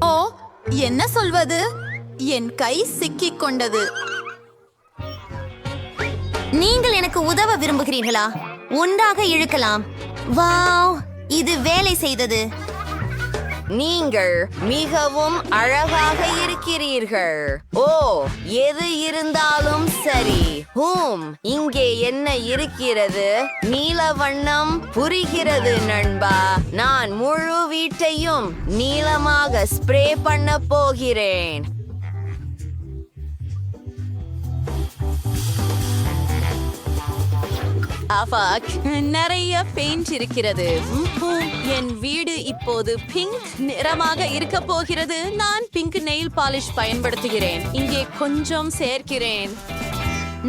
ஓ, என்ன சொல்வது? என் கை சிக்கிக் கொண்டது. நீங்கள் எனக்கு உதவ விரும்புகிறீர்களா? ஒன்றாக இழுக்கலாம். வாவ், இது வேலை செய்தது. நீங்கள் மிகவும் அழகாக இருக்கிறீர்கள். ஓ, எது இருந்தாலும் சரி. இங்கே என்ன இருக்கிறது? நீல வண்ணம் புரிகிறது நண்பா. நான் முழு வீட்டையும் நீலமாக ஸ்ப்ரே பண்ண போகிறேன். நிறைய பெயிண்ட் இருக்கிறது. என் வீடு இப்போது பிங்க் நிறமாக இருக்க போகிறது. நான் பிங்க் நெயில் பாலிஷ் பயன்படுத்துகிறேன். இங்கே கொஞ்சம் சேர்க்கிறேன்.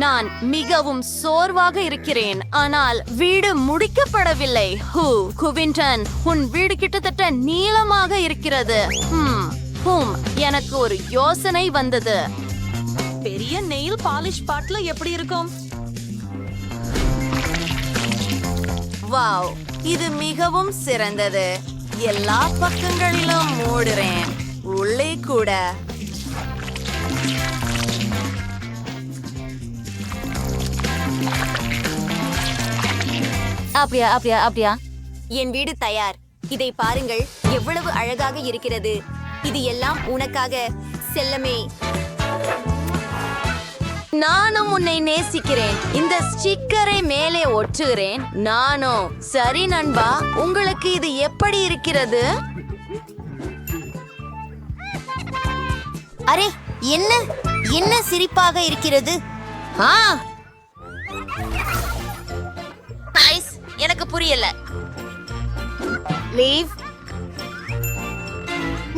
நான் மிகவும் சோர்வாக இருக்கிறேன், ஆனால் வீடு முடிக்கப்படவில்லை. குவிண்டன், உன் வீடு கிட்டத்தட்ட நீளமாக இருக்கிறது. எனக்கு ஒரு யோசனை வந்தது. பெரிய நெயில் பாலிஷ் பாட்டில் எப்படி இருக்கும்? வாவ், இது மிகவும் சிறந்தது. எல்லா பக்கங்களிலும் மூடுறேன். உள்ளே கூட. அப்படியா. என் வீடு தயார். இதை பாருங்கள், எவ்வளவு அழகாக இருக்கிறது. இது எல்லாம் உனக்காக, செல்லமே. நானும் உன்னை நேசிக்கிறேன். இந்த ஸ்டிக்கரை மேலே ஒட்டுகிறேன். நானும். சரி நண்பா, உங்களுக்கு இது எப்படி இருக்கிறது? அரே, என்ன சிரிப்பாக இருக்கிறது. நைஸ். எனக்கு புரியல. லீவ்.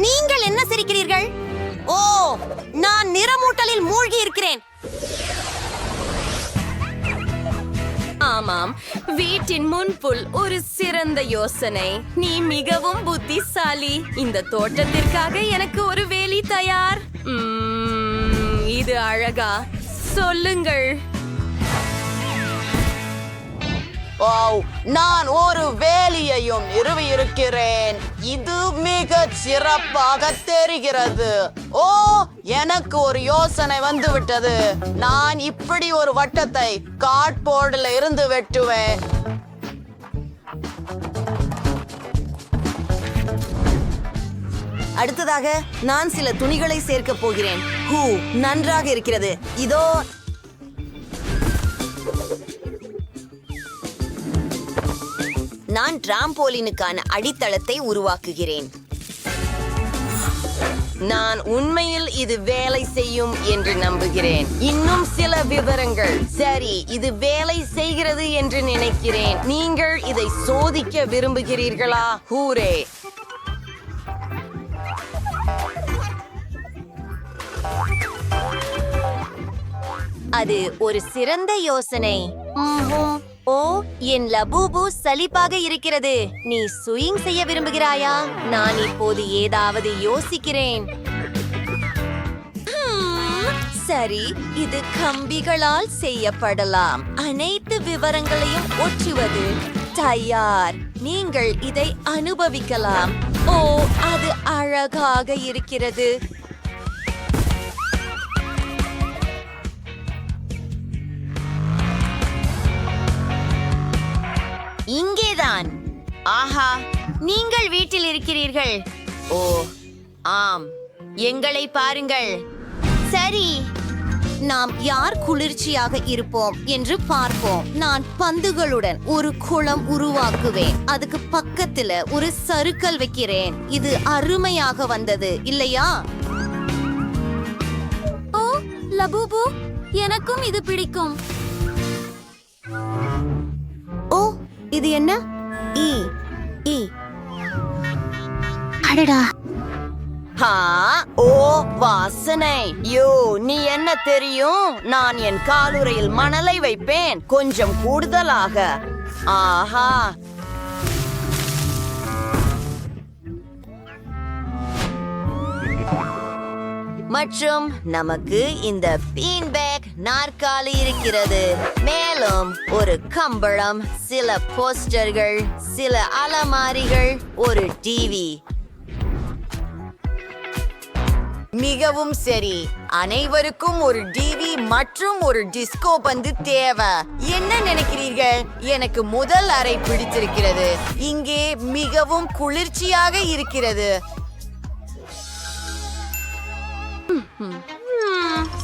நீங்கள் என்ன சிரிக்கிறீர்கள்? ஓ, நான் நிறமூட்டலில் மூழ்கி இருக்கிறேன். ஆமாம், வீட்டின் முன்புல் ஒரு சிறந்த யோசனை. நீ மிகவும் புத்திசாலி. இந்த தோட்டத்திற்காக எனக்கு ஒரு வேலி தயார். இது அழகா? சொல்லுங்கள். நான் ஒரு வேலியையும் நிறுவியிருக்கிறேன். இது மிக சிறப்பாக தெரிகிறது. ஓ, எனக்கு ஒரு யோசனை வந்து விட்டது. நான் இப்படி ஒரு வட்டத்தை கார்ட்போர்டுல இருந்து வெட்டுவேன். அடுத்ததாக நான் சில துணிகளை சேர்க்க போகிறேன். நன்றாக இருக்கிறது. இதோ நான் டிராம்போலினுக்கான அடித்தளத்தை உருவாக்குகிறேன். நான் உண்மையில் இது வேலை செய்யும் என்று நம்புகிறேன். இன்னும் சில விவரங்கள். சரி, இது வேலை செய்கிறது என்று நினைக்கிறேன். நீங்கள் இதை சோதிக்க விரும்புகிறீர்களா? ஹூரே! அது ஒரு சிறந்த யோசனை. ஓ, என் லபூபு சலிப்பாக இருக்கிறது. நீ ஸ்விங் செய்ய விரும்புகிறாயா? நான் இப்போது ஏதாவது யோசிக்கிறேன். சரி, இது கம்பிகளால் செய்யப்படலாம். அனைத்து விவரங்களையும் ஒற்றுவது தயார். நீங்கள் இதை அனுபவிக்கலாம். ஓ, அது அழகாக இருக்கிறது. இங்கேதான். ஆஹா, நீங்கள் வீட்டில் இருக்கிறீர்கள். ஓ ஆம், எங்களை பாருங்கள். சரி, நாம் யார் குளிர்ச்சியாக இருப்போம் என்று பார்ப்போம். நான் பந்துகளுடன் ஒரு குளம் உருவாக்குவேன். அதுக்கு பக்கத்துல ஒரு சறுக்கல் வைக்கிறேன். இது அருமையாக வந்தது இல்லையா? ஓ லபூபு, எனக்கும் இது பிடிக்கும். ஓ, இது என்ன? அடடா! ஓ வாசனை! யோ, நீ என்ன தெரியும்? நான் என் காலுறையில் மணலை வைப்பேன், கொஞ்சம் கூடுதலாக. ஆஹா! மற்றும் நமக்கு இந்த பீன் பேக் நாற்காலி இருக்கிறது. மேலும் ஒரு கம்பளம், சில போஸ்டர்கள், சில அலமாரிகள், ஒரு டிவி. மிகவும் சரி. அனைவருக்கும் ஒரு டிவி மற்றும் ஒரு டிஸ்கோ பந்து தேவை. என்ன நினைக்கிறீர்கள்? எனக்கு முதல் அறை பிடித்திருக்கிறது. இங்கே மிகவும் குளிர்ச்சியாக இருக்கிறது.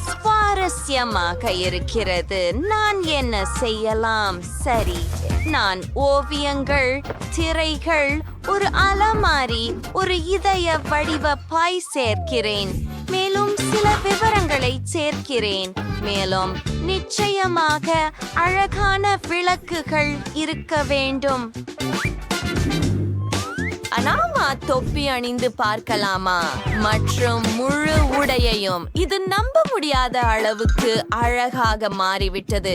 சுவாரஸ்யமாக இருக்கிறது. நான் என்ன செய்யலாம்? சரி, நான் ஓவியங்கள், திரைகள், ஒரு அலமாரி, ஒரு இதய வடிவ பாய் சேர்க்கிறேன். மேலும் சில விவரங்களை சேர்க்கிறேன். மேலும் நிச்சயமாக அழகான விளக்குகள் இருக்க வேண்டும். அனாமா தொப்பி அணிந்து பார்க்கலாமா? மற்றும் முழு உடையையும். இது நம்ப முடியாத அளவுக்கு அழகாக மாறிவிட்டது.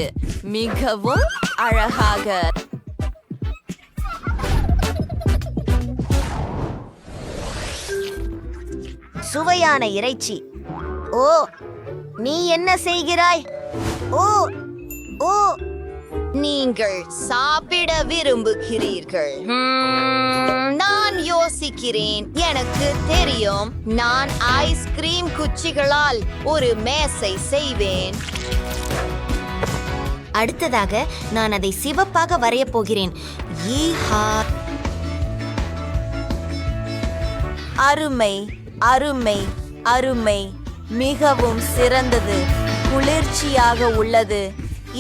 மிகவும் அழகாக. சுவையான இறைச்சி. ஓ, நீ என்ன செய்கிறாய்? ஓ ஓ நீங்கள் சாப்பிட விரும்புகிறீர்கள். நான் யோசிக்கிறேன். எனக்கு தெரியும். நான் ஐஸ்கிரீம் குச்சிகளால் ஒரு மேசை செய்வேன். அடுத்ததாக நான் அதை சிவப்பாக வரையப் போகிறேன். அருமை, அருமை, அருமை. மிகவும் சிறந்தது. குளிர்ச்சியாக உள்ளது.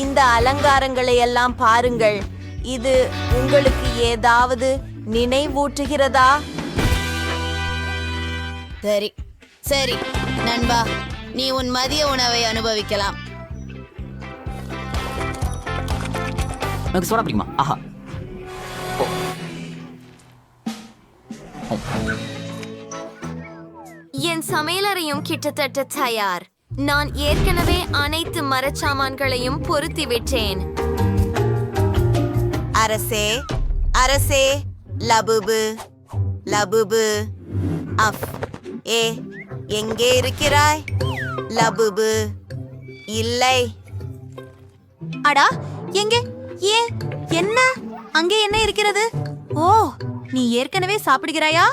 இந்த அலங்காரங்களை எல்லாம் பாருங்கள். இது உங்களுக்கு ஏதாவது நினைவூட்டுகிறதா? சரி சரி நண்பா, நீ உன் மதிய உணவை அனுபவிக்கலாம். எனக்கு சோடா பிடிக்குமா? ஆஹா. என் சமையலறையும் கிட்டத்தட்ட தயார். நான் ஏற்கனவே அனைத்து மரச்சாமான்களையும் பொருத்தி விட்டேன். அரசே அரசே லபுபு லபுபு அஃப் ஏ எங்கே இருக்கிறாய் லபுபு இல்லை அடா எங்கே ஏன் என்ன அங்கே என்ன இருக்கிறது ஓ நீ ஏற்கனவே சாப்பிடுகிறாயா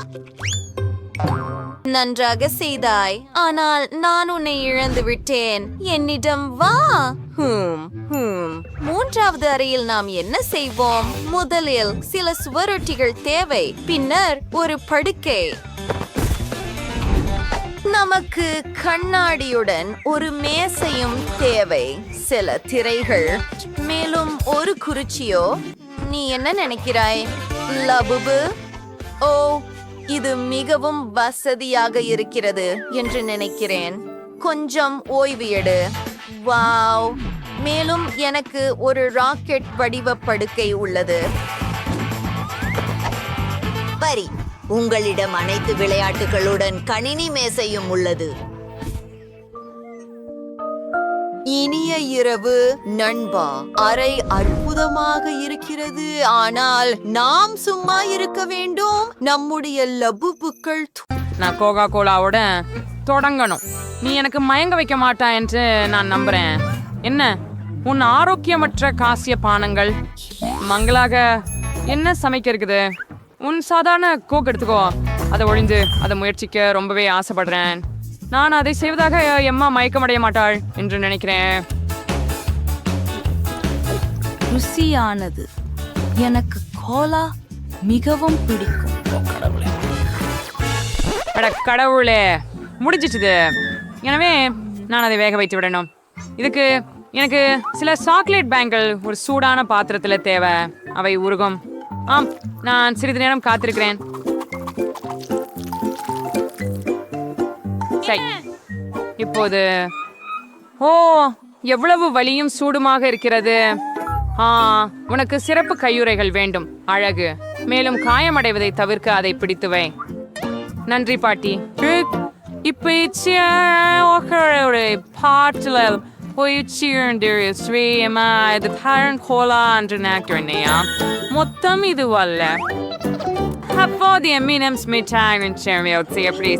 நன்றாக செய்தாய் ஆனால் நான் உன்னை இழந்து விட்டேன் என்னிடம் வா மூன்றாவது அறையில் நாம் என்ன செய்வோம் முதலில் சில சுவரொட்டிகள் தேவை பின்னர் ஒரு படுக்கை நமக்கு கண்ணாடியுடன் ஒரு மேசையும் தேவை சில திரைகள் மேலும் ஒரு குறிச்சியோ நீ என்ன நினைக்கிறாய் லபுபு ஓ இது மிகவும் வசதியாக இருக்கிறது என்று நினைக்கிறேன் கொஞ்சம் ஓய்வு எடு வாவ் மேலும் எனக்கு ஒரு ராக்கெட் வடிவ படுக்கை உள்ளது பரி உங்களிடம் அனைத்து விளையாட்டுகளுடன் கணினி மேசையும் உள்ளது இனிய இரவு நண்பா அறை அற்புதமாக இருக்கிறது ஆனால் நாம் சும்மா இருக்க வேண்டும் நம்முடைய லபுபுக்கள் நான் கோகா கோலாவோட தொடங்கணும் நீ எனக்கு மயங்க வைக்க மாட்டா என்று நான் நம்புறேன் என்ன உன் ஆரோக்கியமற்ற காசிய பானங்கள் மங்களாக என்ன சமைக்க இருக்குது உன் சாதாரண கோக் எடுத்துக்கோ அதை ஒழிந்து அதை முயற்சிக்க ரொம்பவே ஆசைப்படுறேன் நான் அதை செய்வதாக எம்மா மயக்கமடைய மாட்டாள் என்று நினைக்கிறேன் ருசியானது எனக்கு கோலா மிகவும் பிடிக்கும் அட கடவுளே முடிஞ்சிச்சுது எனவே நான் அதை வேக வைத்து விடணும் இதுக்கு எனக்கு சில சாக்லேட் பேங்கிள் ஒரு சூடான பாத்திரத்தில் தேவை அவை உருகும் ஆம் நான் சிறிது நேரம் காத்திருக்கிறேன் சரி இப்போது ஓ எவ்வளவு வலியும் சூடுமாக இருக்கிறது உனக்கு சிறப்பு கையுறைகள் வேண்டும் அழகு மேலும் காயமடைவதை தவிர்க்க அதை பிடித்துவை நன்றி பாட்டி இப்ப பாட்டுல கோலா என்று நினைக்கிறேன்னையா மொத்தம் இது அல்ல அப்போது எம்மினம் எப்படி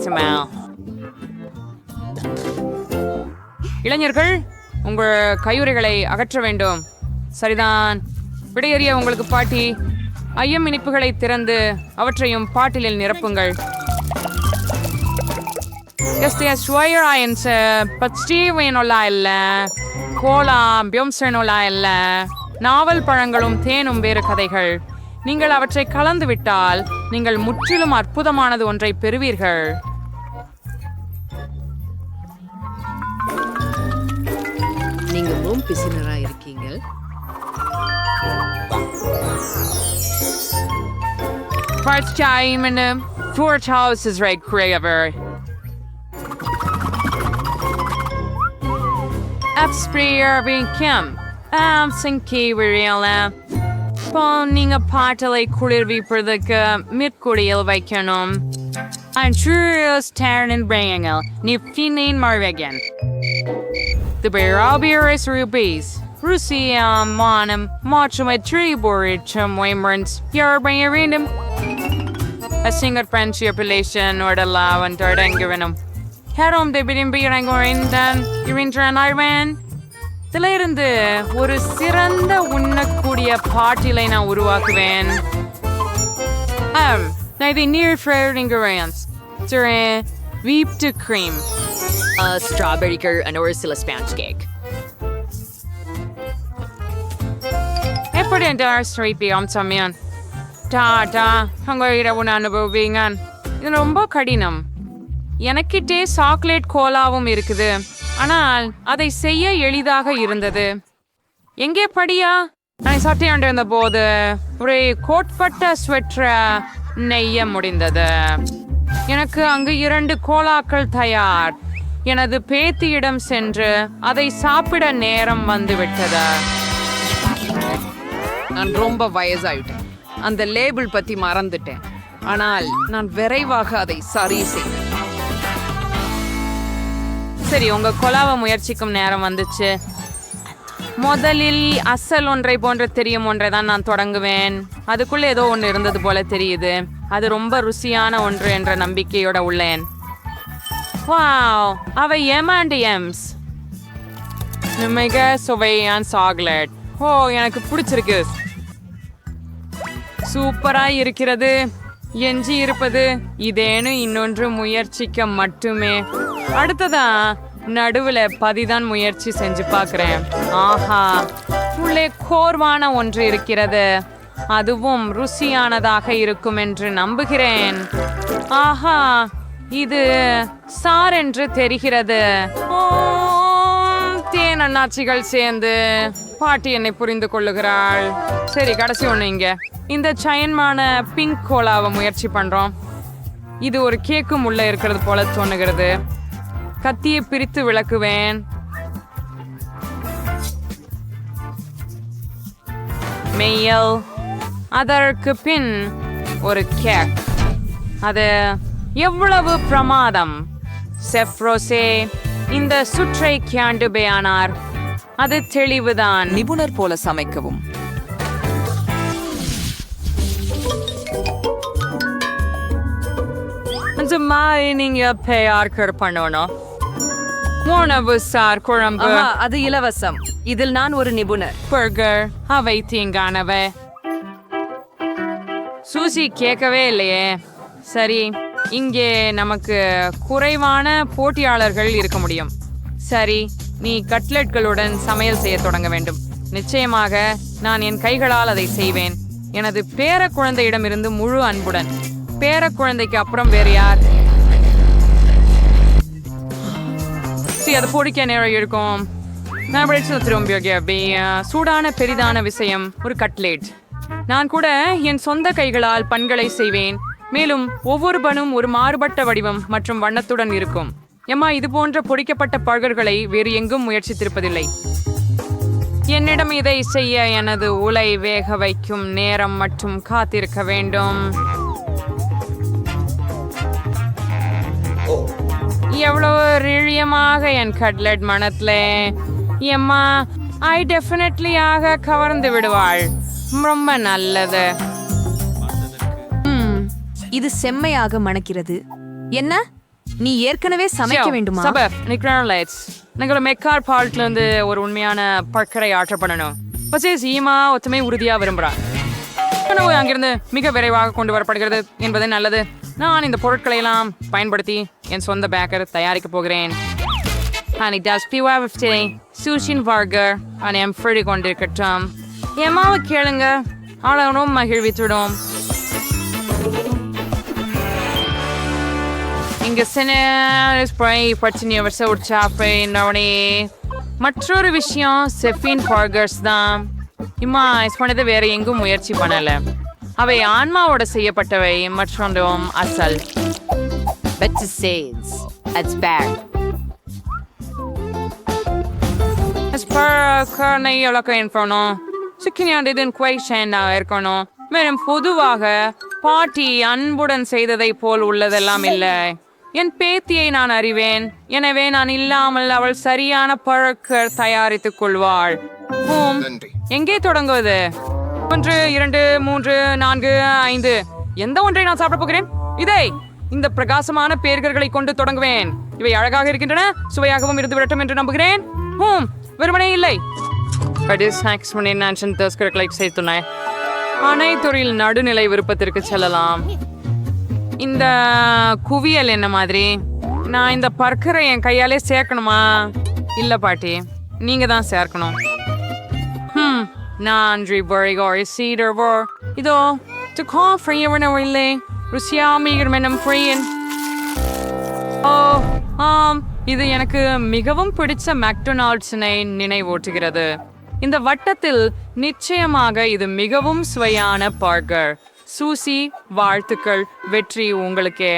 இளைஞர்கள் உங்கள் கையுறைகளை அகற்ற வேண்டும் சரிதான் விடையறிய உங்களுக்கு பாட்டி ஐயம் இனிப்புகளை திறந்து அவற்றையும் பாட்டிலில் நிரப்புங்கள் நாவல் பழங்களும் தேனும் வேறு கதைகள் நீங்கள் அவற்றை கலந்து விட்டால் நீங்கள் முற்றிலும் அற்புதமானது ஒன்றை பெறுவீர்கள் நீங்க ரொம்ப பிசினரா இருக்கீங்க First time in the fourth house is right forever. Upsprayer being Kim. Sinki Virila. நீங்க பாட்டலை குளிர்விப்பதற்கு மிற்குடியில் வைக்கணும் நீ பின்னின் மறுவகன் The Barabirus rubies. Rusiam manum machumetri borichum wimrens. Yarbrain random. A single friendship relation or the law and Dardangarinum. Harom de Bidim Birangorin than Irindran Iran. இதிலிருந்து ஒரு சிறந்த உண்ணக்கூடிய பாட்டிலை நான் உருவாக்குவேன் நான் இதை near fried ingredients whipped cream strawberry and ஒரு சில ஸ்பாஞ்ச் கேக் எப்படி இந்த ஸ்வீட் அம்சமியான் டாடா உங்க இரவு அனுபவிங்க இது ரொம்ப கடினம் எனக்கிட்டே சாக்லேட் கோலாவும் இருக்குது ஆனால் அதை செய்ய எளிதாக இருந்தது எங்கே படியா நான் சட்டையாண்டிருந்த போது ஒரு கோட்பட்ட ஸ்வெட்டரை நெய்ய முடிந்தது எனக்கு அங்கு 2 கோலாக்கள் தயார் எனது பேத்தியிடம் சென்று அதை சாப்பிட நேரம் வந்துவிட்டது நான் ரொம்ப வயசாயிட்டேன் அந்த லேபிள் பத்தி மறந்துட்டேன் ஆனால் நான் விரைவாக அதை சரி செய்தேன் சரி உங்க கொலாவை முயற்சிக்கும் நேரம் வந்துச்சு முதலில் அசல் ஒன்றை போன்ற தெரியும் ஒன்றை தான் நான் தொடங்குவேன். அதுக்குள்ள ஏதோ ஒன்று இருந்தது போல தெரியுது. அது ரொம்ப ருசியான ஒன்று என்ற நம்பிக்கையோட உள்ளேன். வாவ், அவை எம்ஸ் மிக சுவையான சாக்லேட். ஓ, எனக்கு பிடிச்சிருக்கு. சூப்பரா இருக்கிறது. எஞ்சி இருப்பது இதேனும் இன்னொன்று முயற்சிக்க மட்டுமே. அடுத்ததா நடுவுல பதிதான் முயற்சி செஞ்சு பார்க்கிறேன். ஆஹா, உள்ளே கோர்வான ஒன்று இருக்கிறது. அதுவும் ருசியானதாக இருக்கும் என்று நம்புகிறேன். ஆஹா, இது சார் என்று தெரிகிறது. தேன் அண்ணாச்சிகள் சேர்ந்து பாட்டி என்னை புரிந்து கொள்ளுகிறாள். சரி, கடைசி ஒண்ணு இங்க இந்த சயன்மான பிங்க் கோலாவை முயற்சி பண்றோம். இது ஒரு கேக்கும் உள்ள இருக்கிறது போல தோணுகிறது. கத்தியை பிரித்து விளக்குவேன். மெய்யல். அதற்கு பின் ஒரு கேக். அது எவ்வளவு பிரமாதம். செஃப்ரோசே இந்த சுற்றை கியாண்டுபேயானார். அது தெளிவுதான். நிபுணர் போல சமைக்கவும். அந்த மாதிரி நீங்க பெயர் பண்ணணும். உணவு சார் குழம்பு. அது இலவசம். இதில் நான் ஒரு நிபுணர். பர்கர் அவை தீங்கானவை. சூசி கேட்கவே இல்லையே. சரி, இங்கே நமக்கு குறைவான போட்டியாளர்கள் இருக்க முடியும். சரி, நீ கட்லெட்களுடன் சமையல் செய்ய தொடங்க வேண்டும். நிச்சயமாக நான் என் கைகளால் அதை செய்வேன். எனது பேர குழந்தையிடமிருந்து முழு அன்புடன். பேர குழந்தைக்கு அப்புறம் வேறு யார்? அது பொடிக்க நேரம் இருக்கும். சூடான பெரிதான விஷயம் ஒரு கட்லெட். நான் கூட என் சொந்த கைகளால் பண்களை செய்வேன். மேலும் ஒவ்வொரு பனும் ஒரு மாறுபட்ட வடிவம் மற்றும் வண்ணத்துடன் இருக்கும். எம்மா, இது போன்ற பொடிக்கப்பட்ட பர்கர்களை வேறு எங்கும் முயற்சித்திருப்பதில்லை. என்னிடம் இதை செய்ய எனது உலை வேக வைக்கும் நேரம் மற்றும் காத்திருக்க வேண்டும். எவ்வளவு ரிழியமாக என் கட்லெட் மனத்துல. எம்மா, ஐ டெஃபினெட்லியாக கவர்ந்து விடுவாள். ரொம்ப நல்லது. இது செம்மையாக மணக்கிறது. என்ன, நீ ஏற்கனவே சமைக்க வேண்டுமா? எங்களோட மெக்கார் பால்ட்ல இருந்து ஒரு உண்மையான பர்கரை ஆர்டர் பண்ணணும். ஈமா ஒத்துமை உறுதியா விரும்புறான். உணவு அங்கிருந்து மிக விரைவாக கொண்டு வரப்படுகிறது என்பது நல்லது. நான் இந்த பொருட்களை எல்லாம் பயன்படுத்தி என் சொந்த பேக்கர் தயாரிக்க போகிறேன். சூஷின் பர்கர் ஃப்ரெடி கொண்டிருக்கட்டும். எம்மாவை கேளுங்க, ஆளும் மகிழ்வித்துடும். இங்க மற்றொரு விஷயம் செஃபின் பர்கர்ஸ் தான். இம்மா பண்ணது வேற எங்கும் முயற்சி பண்ணல. அவை ஆன்மாவோட செய்யப்பட்டவை. மற்றொன்றும் அசல். இருக்கணும். மேலும் பொதுவாக பாட்டி அன்புடன் செய்ததை போல் உள்ளதெல்லாம் இல்லை. என் பேத்தியை நான் அறிவேன். எனவே நான் இல்லாமல் அவள் சரியான பழக்க தயாரித்துக் கொள்வாள். எங்கே தொடங்குவது? 1 2 3 4 5. எந்த ஒன்றை நான் சாப்பிட போகிறேன்? இதை இந்த பிரகாசமான பேர்களை கொண்டு தொடங்குவேன். இவை அழகாக இருக்கின்றன, சுவையாகவும் இருந்து விடட்டும் என்று நம்புகிறேன். வெறுமனே இல்லை. அனைத்துறையில் நடுநிலை விருப்பத்திற்கு செல்லலாம். இந்த குவியல் என்ன மாதிரி? நான் இந்த பர்கரை என் கையாலே சேர்க்கணுமா? இல்ல பாட்டி, நீங்க தான் சேர்க்கணும். நன்றி. இதோ இல்லை ருசியாமிகர்மெனம் ஃப்ரீயன். இது எனக்கு மிகவும் பிடிச்ச மெக்டொனால்ட்ஸினை நினைவூட்டுகிறது. இந்த வட்டத்தில் நிச்சயமாக இது மிகவும் சுவையான பர்கர். சூசி, வாழ்த்துக்கள். வெற்றி உங்களுக்கே.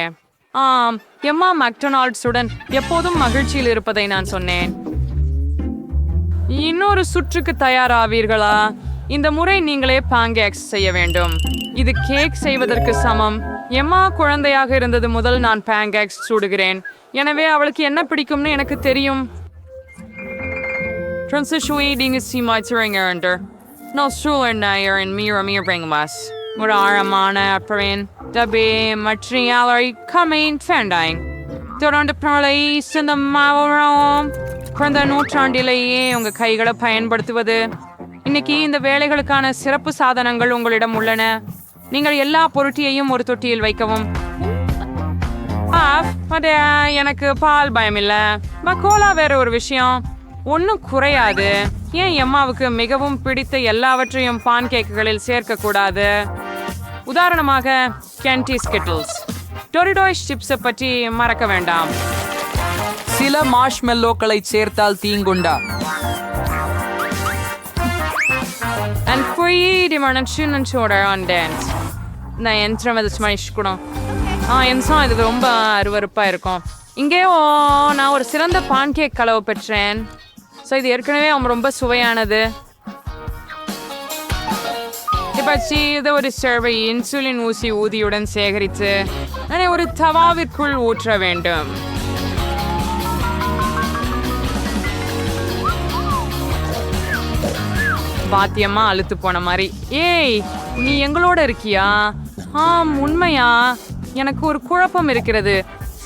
எம்மா மெக்டொனால்ட்ஸுடன் எப்போதும் மகிழ்ச்சியில் இருப்பதை நான் சொன்னேன். இன்னொரு சுற்றுக்கு தயாராவீர்களா? இந்த முறை நீங்களே பாங்கேக்ஸ் செய்ய வேண்டும். இது கேக் செய்வதற்கு சமம். எம்மா குழந்தையாக இருந்தது முதல் நான் பாங்கேக்ஸ் சுடுகிறேன். எனவே அவளுக்கு என்ன பிடிக்கும்னு எனக்கு தெரியும். Transitioning is under. No sure nair and mir bring us. ஒரு ஆழமான அப்புறம் டபே மற்றியாலை கமைன் ஃபேண்டாயின் தொடர்ந்து பிரளை சிந்த மாவரம் குறைந்த நூற்றாண்டிலேயே உங்கள் கைகளை பயன்படுத்துவது. இன்னைக்கு இந்த வேலைகளுக்கான சிறப்பு சாதனங்கள் உங்களிடம் உள்ளன. நீங்கள் எல்லா பொருட்டையும் ஒரு தொட்டியில் வைக்கவும். அது எனக்கு பால் பயம் இல்லை. கோலா வேற ஒரு விஷயம் ஒன்றும் குறையாது. ஏன் எம்மாவுக்கு மிகவும் பிடித்த எல்லாவற்றையும் பான் கேக்குகளில் சேர்க்கக்கூடாது? உதாரணமாக கேண்டி ஸ்கிட்டில்ஸ், டொரிடோஸ் சிப்ஸை பற்றி மறக்க வேண்டாம். சில மார்ஷ்மெல்லோக்களை சேர்த்தால் தீங்குண்டா? And போயிடி மனசுன்னு சொல்கிறேன் டான்ஸ். நான் யந்திரம் அது ஸ்மரிச்சுக்கணும். யந்திரம் இது ரொம்ப அருவருப்பாக இருக்கும். இங்கேயோ நான் ஒரு சிறந்த பான் கேக் கலவை பெற்றேன். ஸோ இது ஏற்கனவே ரொம்ப சுவையானது. பச்சி இதை ஒரு சர்வை இன்சுலின் ஊசி ஊதியுடன் சேகரித்து நான் ஒரு தவாவிற்குள் ஊற்ற வேண்டும். பாத்தியம்மா அழுத்து போன மாதிரி. ஏய், நீ எங்களோட இருக்கியா? உண்மையா? எனக்கு ஒரு குழப்பம் இருக்கிறது.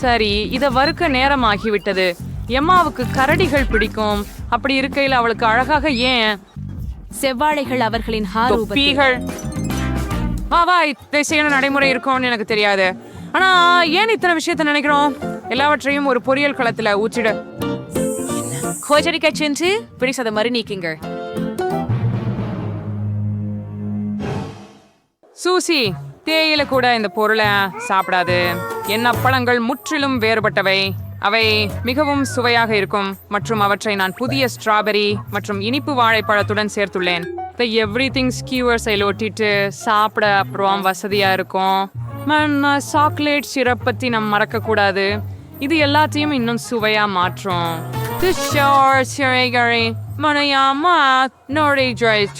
சரி, இதை வறுக்க நேரம் ஆகிவிட்டது. எம்மாவுக்கு கரடிகள் பிடிக்கும். அப்படி இருக்கையில் அவளுக்கு அழகாக ஏன் செவ்வாழைகள் அவர்களின் தொப்பிகள் இதை செய்யணும் நடைமுறை இருக்கும்னு எனக்கு தெரியாது. ஆனா ஏன் இத்தனை விஷயத்த நினைக்கிறோம்? எல்லாவற்றையும் ஒரு பொரியல் களத்துல ஊற்றிட கோஜரிக்கா சென்று பிடிச்சத மாதிரி நீக்குங்க. சூசி, தேயில கூட இந்த பொருளை சாப்பிடாது. என் அப்பளங்கள் முற்றிலும் வேறுபட்டவை. அவை மிகவும் சுவையாக இருக்கும் மற்றும் அவற்றை நான் புதிய ஸ்ட்ராபெரி மற்றும் இனிப்பு வாழைப்பழத்துடன் சேர்த்துள்ளேன். எவ்ரிதிங் ஸ்கியூவர்ஸை ஒட்டிட்டு சாப்பிட அப்புறம் வசதியா இருக்கும். சாக்லேட் சிரப் பத்தி நம்ம மறக்க கூடாது. இது எல்லாத்தையும் இன்னும் சுவையா மாற்றும்.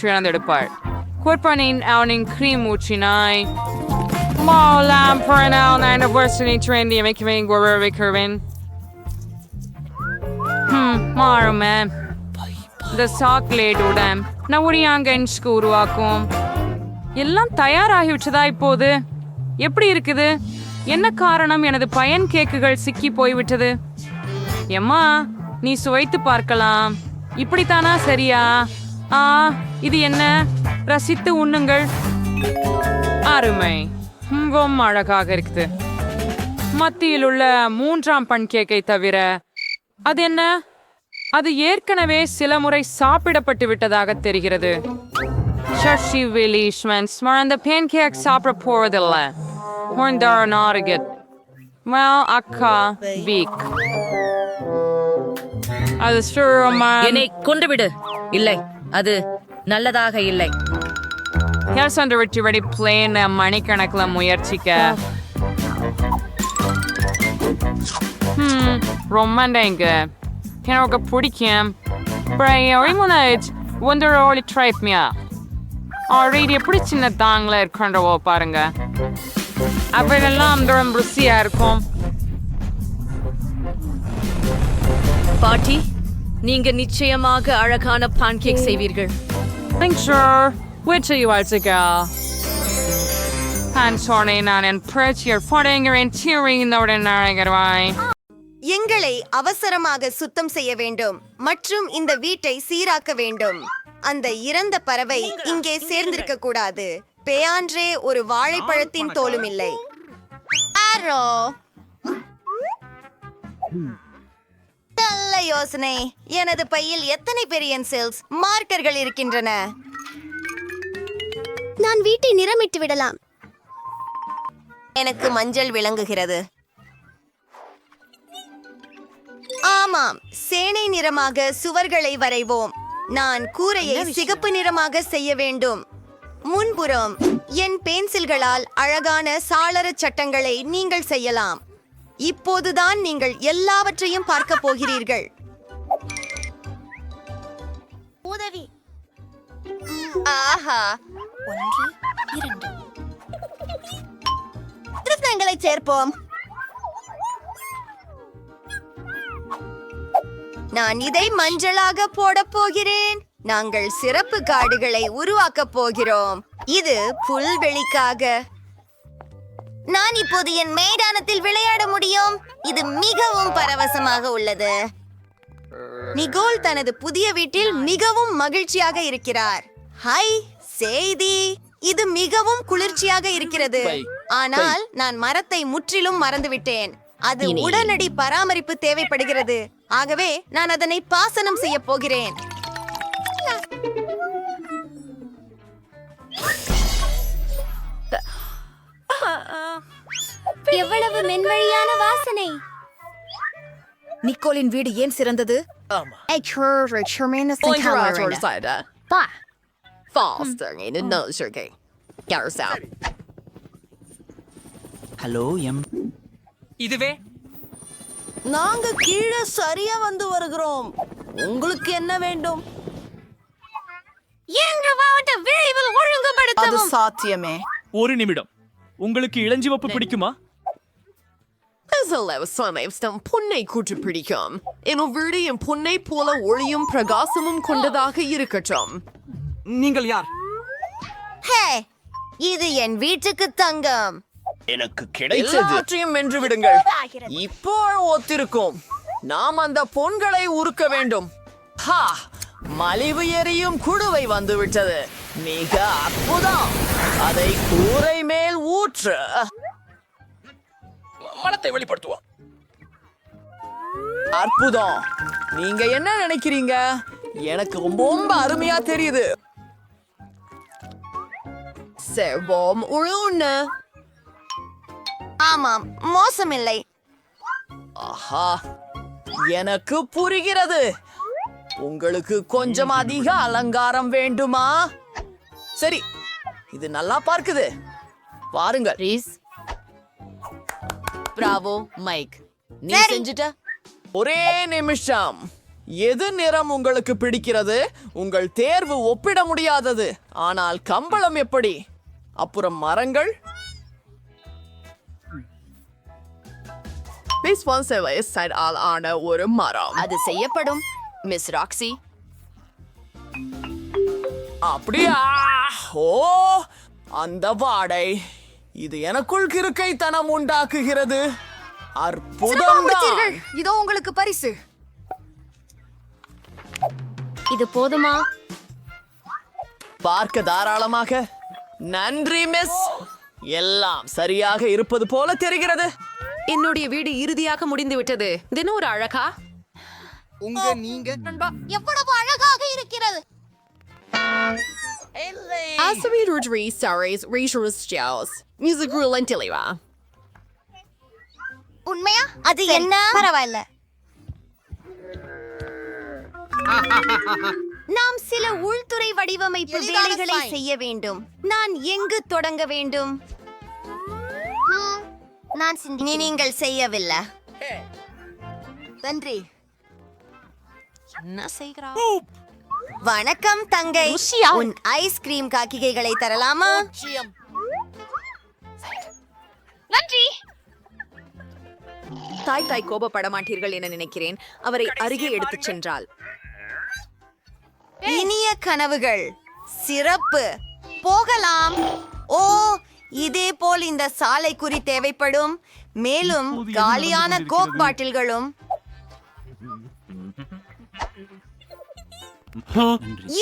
திறந்தெடுப்பாள். கொற்பனின் அவனின் கிரீம் ஊற்றினாய். மாறுமே இந்த சாக்லேட்டுடன் நவுரியாங்கன்ஸ்க்கு உருவாக்கும். எல்லாம் தயாராகிவிட்டதா இப்போது? எப்படி இருக்குது? என்ன காரணம்? எனது பயன் கேக்குகள் சிக்கி போய்விட்டது. எம்மா, நீ சுவைத்து பார்க்கலாம். இப்படித்தானா? சரியா? இது என்ன? ரசித்து உண்ணுங்கள். அருமை, ரொம்ப அழகாக இருக்குது. மத்தியில் உள்ள 3ஆம் பன் கேக்கை தவிர அது என்ன? அது ஏற்கனவே சில முறை சாப்பிடப்பட்டு விட்டதாக தெரிகிறது. ஷஷி விலிஷ்மன்ஸ் அந்த பேன் கேக் சாப்பிட போவதில்லை. அக்கா வீக் அது என்னை கொண்டு விடு. இல்லை, அது நல்லதாக இல்லை. வெட்டி பிளேன் மணிக்கணக்கில் முயற்சிக்க ரொமாண்டங்க எனக்கு பிடிக்கும். ஆல்ரெடி எப்படி சின்ன தாங்களா இருக்கின்றவோ பாருங்க. அவையெல்லாம் ரொம்ப ருசியா இருக்கும். பாட்டி, நீங்க நிச்சயமாக அழகான பான்கேக் செய்வீர்கள். எங்களை அவசரமாக சுத்தம் செய்ய வேண்டும் மற்றும் இந்த வீட்டை சீராக்க வேண்டும். அந்த இறந்த பறவை இங்கே சேர்ந்திருக்க கூடாது. பேயான்றே ஒரு வாழைப்பழத்தின் தோலும் இல்லை. நல்ல யோசனை. எனது பையில் எத்தனை பெரியன்சில்ஸ் மார்க்கர்கள் இருக்கின்றன? நான் வீட்டை நிறமிட்டு விடலாம். எனக்கு மஞ்சள் விளங்குகிறது. ஆமாம், சேனை நிறமாக சுவர்களை வரைவோம். நான் கூரையை சிகப்பு நிறமாக செய்ய வேண்டும். முன்புறம் என் பென்சில்களால் அழகான சாளர சட்டங்களை நீங்கள் செய்யலாம். இப்போதுதான் நீங்கள் எல்லாவற்றையும் பார்க்க போகிறீர்கள். உதவி. ஆஹா, 1 2 திருத்தங்களை சேர்ப்போம். நான் இதை மஞ்சளாக போடப் போகிறேன். நாங்கள் சிறப்பு கார்டுகளை உருவாக்கப் போகிறோம். இது புல்வெளிக்காக. நான் இப்போது என் மைதானத்தில் விளையாட முடியும். இது மிகவும் பரவசமாக உள்ளது. நிகோல் தனது புதிய வீட்டில் மிகவும் மகிழ்ச்சியாக இருக்கிறார். ஹாய் செய்தி, இது மிகவும் குளிர்ச்சியாக இருக்கிறது. ஆனால் நான் மரத்தை முற்றிலும் மறந்துவிட்டேன். அது உடனடி பராமரிப்பு தேவைப்படுகிறது. ஆகவே நான் அதனை பாசனம் செய்ய போகிறேன். எவ்வளவு மென்வழியான வாசனை. நிக்கோலின் வீடு ஏன் சிறந்தது? ஹலோ இதுவே நாங்க கீழே சரியா வந்து வருகிறோம். உங்களுக்கு என்ன வேண்டும்? எங்க மாவட்ட விரைவில் அது ஒழுங்குபடுத்தவும். சாத்தியமே. ஒரு நிமிடம். உங்களுக்கு இளஞ்சிவப்பு பிடிக்குமா? பொன்னை கூற்று பிடிக்கும். என் வீடு என் பொன்னை போல ஒளியும் பிரகாசமும் கொண்டதாக இருக்கட்டும். நீங்கள் யார்? ஹே, இது என் வீட்டுக்கு தங்கம். எனக்கு கிடைச்சது. எல்லாவற்றையும் வென்று விடுங்கள். இப்போ ஒத்திருக்கும். நாம் அந்த பொன்களை உருக்க வேண்டும். ஹா, மலிவு எரியும் குடுவை வந்துவிட்டது. மிக அற்புதம். அதை கூரை மேல் ஊற்று. மனத்தை வெளிப்படுத்துவோம். அற்புதம். நீங்க என்ன நினைக்கிறீங்க? எனக்கு ரொம்ப அருமையா தெரியுது. செல்வம் உழுன்னு. ஆமாம், மோசமில்லை. ஆஹா, எனக்கு புரிகிறது. உங்களுக்கு கொஞ்சம் அதிக அலங்காரம் வேண்டுமா? சரி, இது நல்லா பார்க்குது. பாருங்கள். பிராவோ மைக், நீ சரி. செஞ்சுட்ட. ஒரே நிமிஷம். எது நிறம் உங்களுக்கு பிடிக்கிறது? உங்கள் தேர்வு ஒப்பிட முடியாதது. ஆனால் கம்பளம் எப்படி? அப்புறம் மரங்கள். ஆன ஒரு மரம். அது செய்யப்படும் மிஸ் ராக்ஸி. அப்படியா? ஓ, அந்த வாடை. இது எனக்குள் கிறுக்கைத்தனம் உண்டாக்குகிறது. அற்புதம். இதோ உங்களுக்கு பரிசு. இது போதுமா? பார்க்க தாராளமாக. நன்றி மிஸ். எல்லாம் சரியாக இருப்பது போல தெரிகிறது. என்னுடைய வீடு இறுதியாக முடிந்து விட்டது. தினம் ஒரு அழகா. எவ்வளவு அழகாக இருக்கிறது. உண்மையா? அது என்ன? பரவாயில்ல. நாம் சில உள்துறை வடிவமைப்பு வேலைகளை செய்ய வேண்டும். நான் எங்கு தொடங்க வேண்டும்? நீங்கள் செய்யவில்லை. நன்றி. என்ன செய்கிறா? வணக்கம் தங்கை. உன் ஐஸ்கிரீம் காக்கிகைகளை தரலாமா? நன்றி. தாய் கோபப்பட மாட்டீர்கள் என நினைக்கிறேன். அவரை அருகே எடுத்துச் சென்றால். இனிய கனவுகள். சிறப்பு. போகலாம். ஓ, இதே போல் இந்த சாலை குறி தேவைப்படும். மேலும் காலியான கோக் பாட்டில்களும்.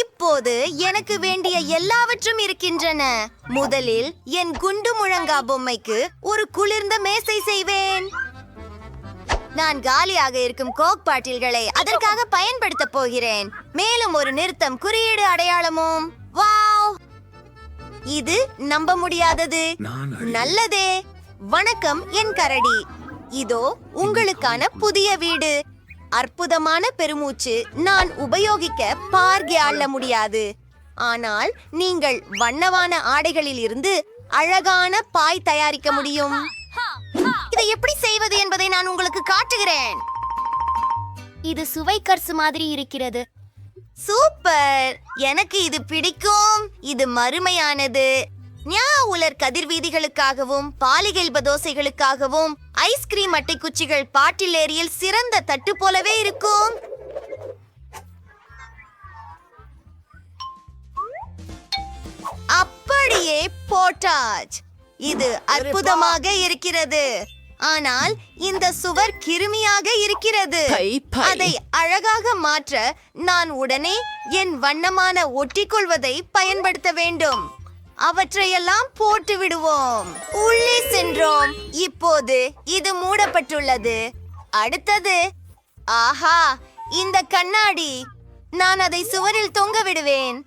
இப்போது எனக்கு வேண்டிய எல்லாவற்றும் இருக்கின்றன. முதலில் என் குண்டு முழங்கா பொம்மைக்கு ஒரு குளிர்ந்த மேசை செய்வேன். நான் காலியாக இருக்கும் கோக் பாட்டில்களை அதற்காக பயன்படுத்த போகிறேன். மேலும் ஒரு நிறுத்தம் குறியீடு அடையாளமும். வாவ், இது நம்ப முடியாதது. நல்லதே. வணக்கம் என் கரடி. இதோ உங்களுக்கான புதிய வீடு. அற்புதமான பெருமூச்சு. நான் உபயோகிக்க பார்கே அள்ள முடியாது. ஆனால் நீங்கள் வண்ணவான ஆடைகளில் இருந்து அழகான பாய் தயாரிக்க முடியும். இதை எப்படி செய்வது என்பதை நான் உங்களுக்கு காட்டுகிறேன். இது சுவை கர்சு மாதிரி இருக்கிறது. சூப்பர், எனக்கு இது பிடிக்கும். இது மறுமையானது. உலர் கதிர்வீதிகளுக்காகவும் பாலிகெல்ப தோசைகளுக்காகவும் ஐஸ்கிரீம் அட்டை குச்சிகள் பாட்டில் ஏரியில் சிறந்த தட்டு போலவே இருக்கும். அப்படியே போட்டாச். இது அற்புதமாக இருக்கிறது. ஆனால் இந்த சுவர் கிருமியாக இருக்கிறது. அதை அழகாக மாற்ற நான் உடனே என் வண்ணமான ஒட்டிக்கொள்வதை பயன்படுத்த வேண்டும். அவற்றையெல்லாம் போட்டு விடுவோம். உள்ளே சென்றோம். இப்போது இது மூடப்பட்டுள்ளது. அடுத்தது, ஆஹா, இந்த கண்ணாடி. நான் அதை சுவரில் தொங்க விடுவேன்.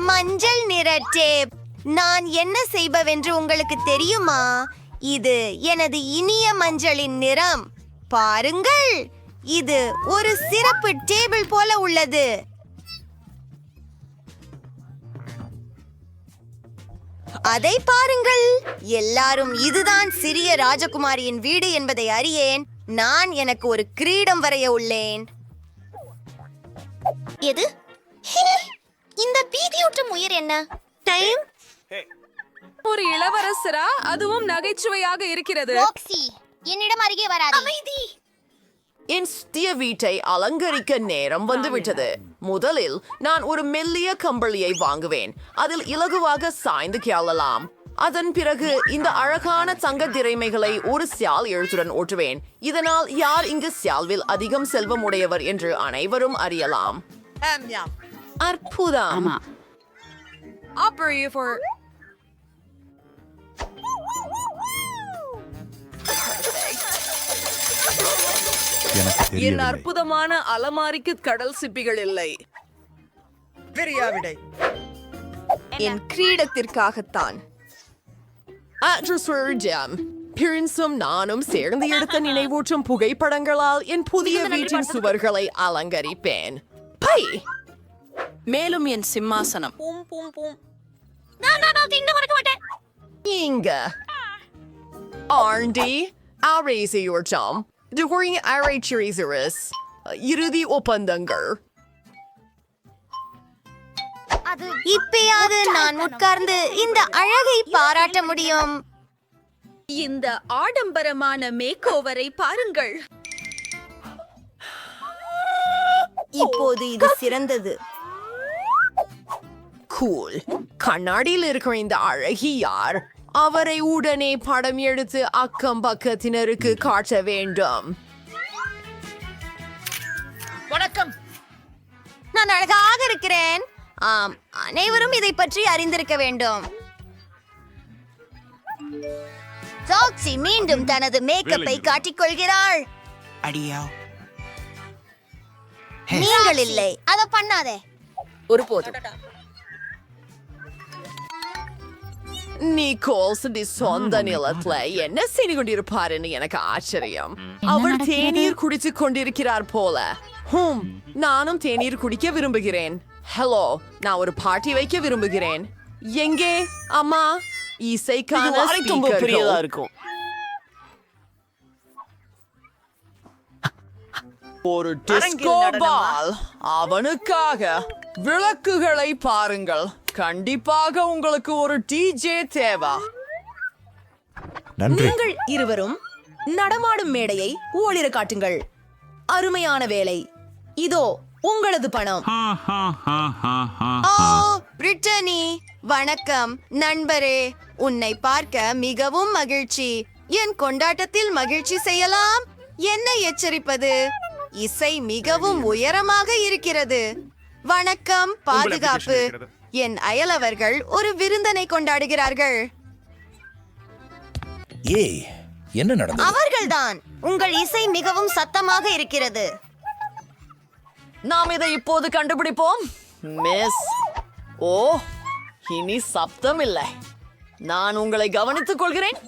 மஞ்சள் நிற டேப். நான் என்ன செய்பவென்று உங்களுக்கு தெரியுமா? இது எனது இனிய மஞ்சளின் நிறம். பாருங்கள், இது ஒரு சிறப்பு டேபிள் போல உள்ளது. அதை பாருங்கள். எல்லாரும் இதுதான் சிறிய ராஜகுமாரியின் வீடு என்பதை அறியேன். நான் எனக்கு ஒரு கிரீடம் வரைய உள்ளேன். எது? இந்த பீதியூட்டும் உயிர் என்ன? டைம். ஒரு இளவரசரா? அதுவும் நகைச்சுவையாக இருக்கிறது. என்னிடம் அருகே வராதே. அமைதி. என் சிறிய வீட்டை அலங்கரிக்க நேரம் வந்துவிட்டது. முதலில் நான் ஒரு மெல்லிய கம்பளியை வாங்குவேன். அதில் இலகுவாக சாய்ந்து கேளலாம். அதன் பிறகு இந்த அழகான தங்க திரைமைகளை ஒரு சியால் எழுத்துடன் ஓட்டுவேன். இதனால் யார் இங்கு சியால்வில் அதிகம் செல்வம் உடையவர் என்று அனைவரும் அறியலாம். அற்புதம். என் அற்புதமான அலமாரிக்கு கடல் சிப்பிகள் இல்லை. என் கிரீடத்திற்காகத்தான். பிரின்ஸும் நானும் சேர்ந்து எடுத்த நினைவூட்டும் புகைப்படங்களால் என் புதிய வீட்டின் சுவர்களை அலங்கரிப்பேன். பை. மேலும் என் சிம்மாசனம். இங்க ஆண்டி ஆரேசியோர்ஜாம் during Arachirisaris இறுதி ஒப்பந்தங்கள். இப்பயாவது நான் உட்கார்ந்து இந்த அழகை பாராட்ட முடியும். இந்த ஆடம்பரமான மேக்கோவரை பாருங்கள். இப்போது இது சிறந்தது. கூல். கண்ணாடியில் இருக்கிற இந்த அழகி யார்? அவரை உடனே படம் எடுத்து அக்கம் பக்கத்தினருக்கு காட்ட வேண்டும். வணக்கம். நான் அழகாக இருக்கிறேன். ஆம், அனைவரும் இதை பற்றி அறிந்திருக்க வேண்டும். சாக்சி மீண்டும் தனது மேக்கப்பை காட்டிக்கொள்கிறாள். அடியா. நீங்கள் இல்லை, அதை பண்ணாதே. ஒருபோதும். நிக்கோல்ஸ் சொந்த நிலத்துல என்ன செய்து கொண்டிருப்பாருன்னு எனக்கு ஆச்சரியம். அவர் தேநீர் குடித்துக் கொண்டிருக்கிறார் போல. நானும் தேநீர் குடிக்க விரும்புகிறேன். ஹலோ, நான் ஒரு பார்ட்டி வைக்க விரும்புகிறேன். எங்கே? அம்மா, இசைக்கான பெரியதா இருக்கும். ஒரு டிஸ்கோ பால். அவனுக்காக விளக்குகளை பாருங்கள். கண்டிப்பாக உங்களுக்கு ஒரு டிஜே தேவை. நீங்கள் இருவரும் நடமாடும் மேடையை ஓளிர காட்டுங்கள். அருமையான வேலை. இதோ உங்களது பணம். பிரிட்டனி, வணக்கம் நண்பரே. உன்னை பார்க்க மிகவும் மகிழ்ச்சி. என் கொண்டாட்டத்தில் மகிழ்ச்சி செய்யலாம். என்ன எச்சரிப்பது? இசை மிகவும் உயரமாக இருக்கிறது. வணக்கம், பாதுகாப்பு. என் அயலவர்கள் ஒரு விருந்தனை கொண்டாடுகிறார்கள். ஏய், என்ன நடந்தது? அவர்கள்தான். உங்கள் இசை மிகவும் சத்தமாக இருக்கிறது. நாம் இதை இப்போது கண்டுபிடிப்போம். மிஸ், ஓ, இனி சப்தம் இல்லை. நான் உங்களை கவனித்துக் கொள்கிறேன்.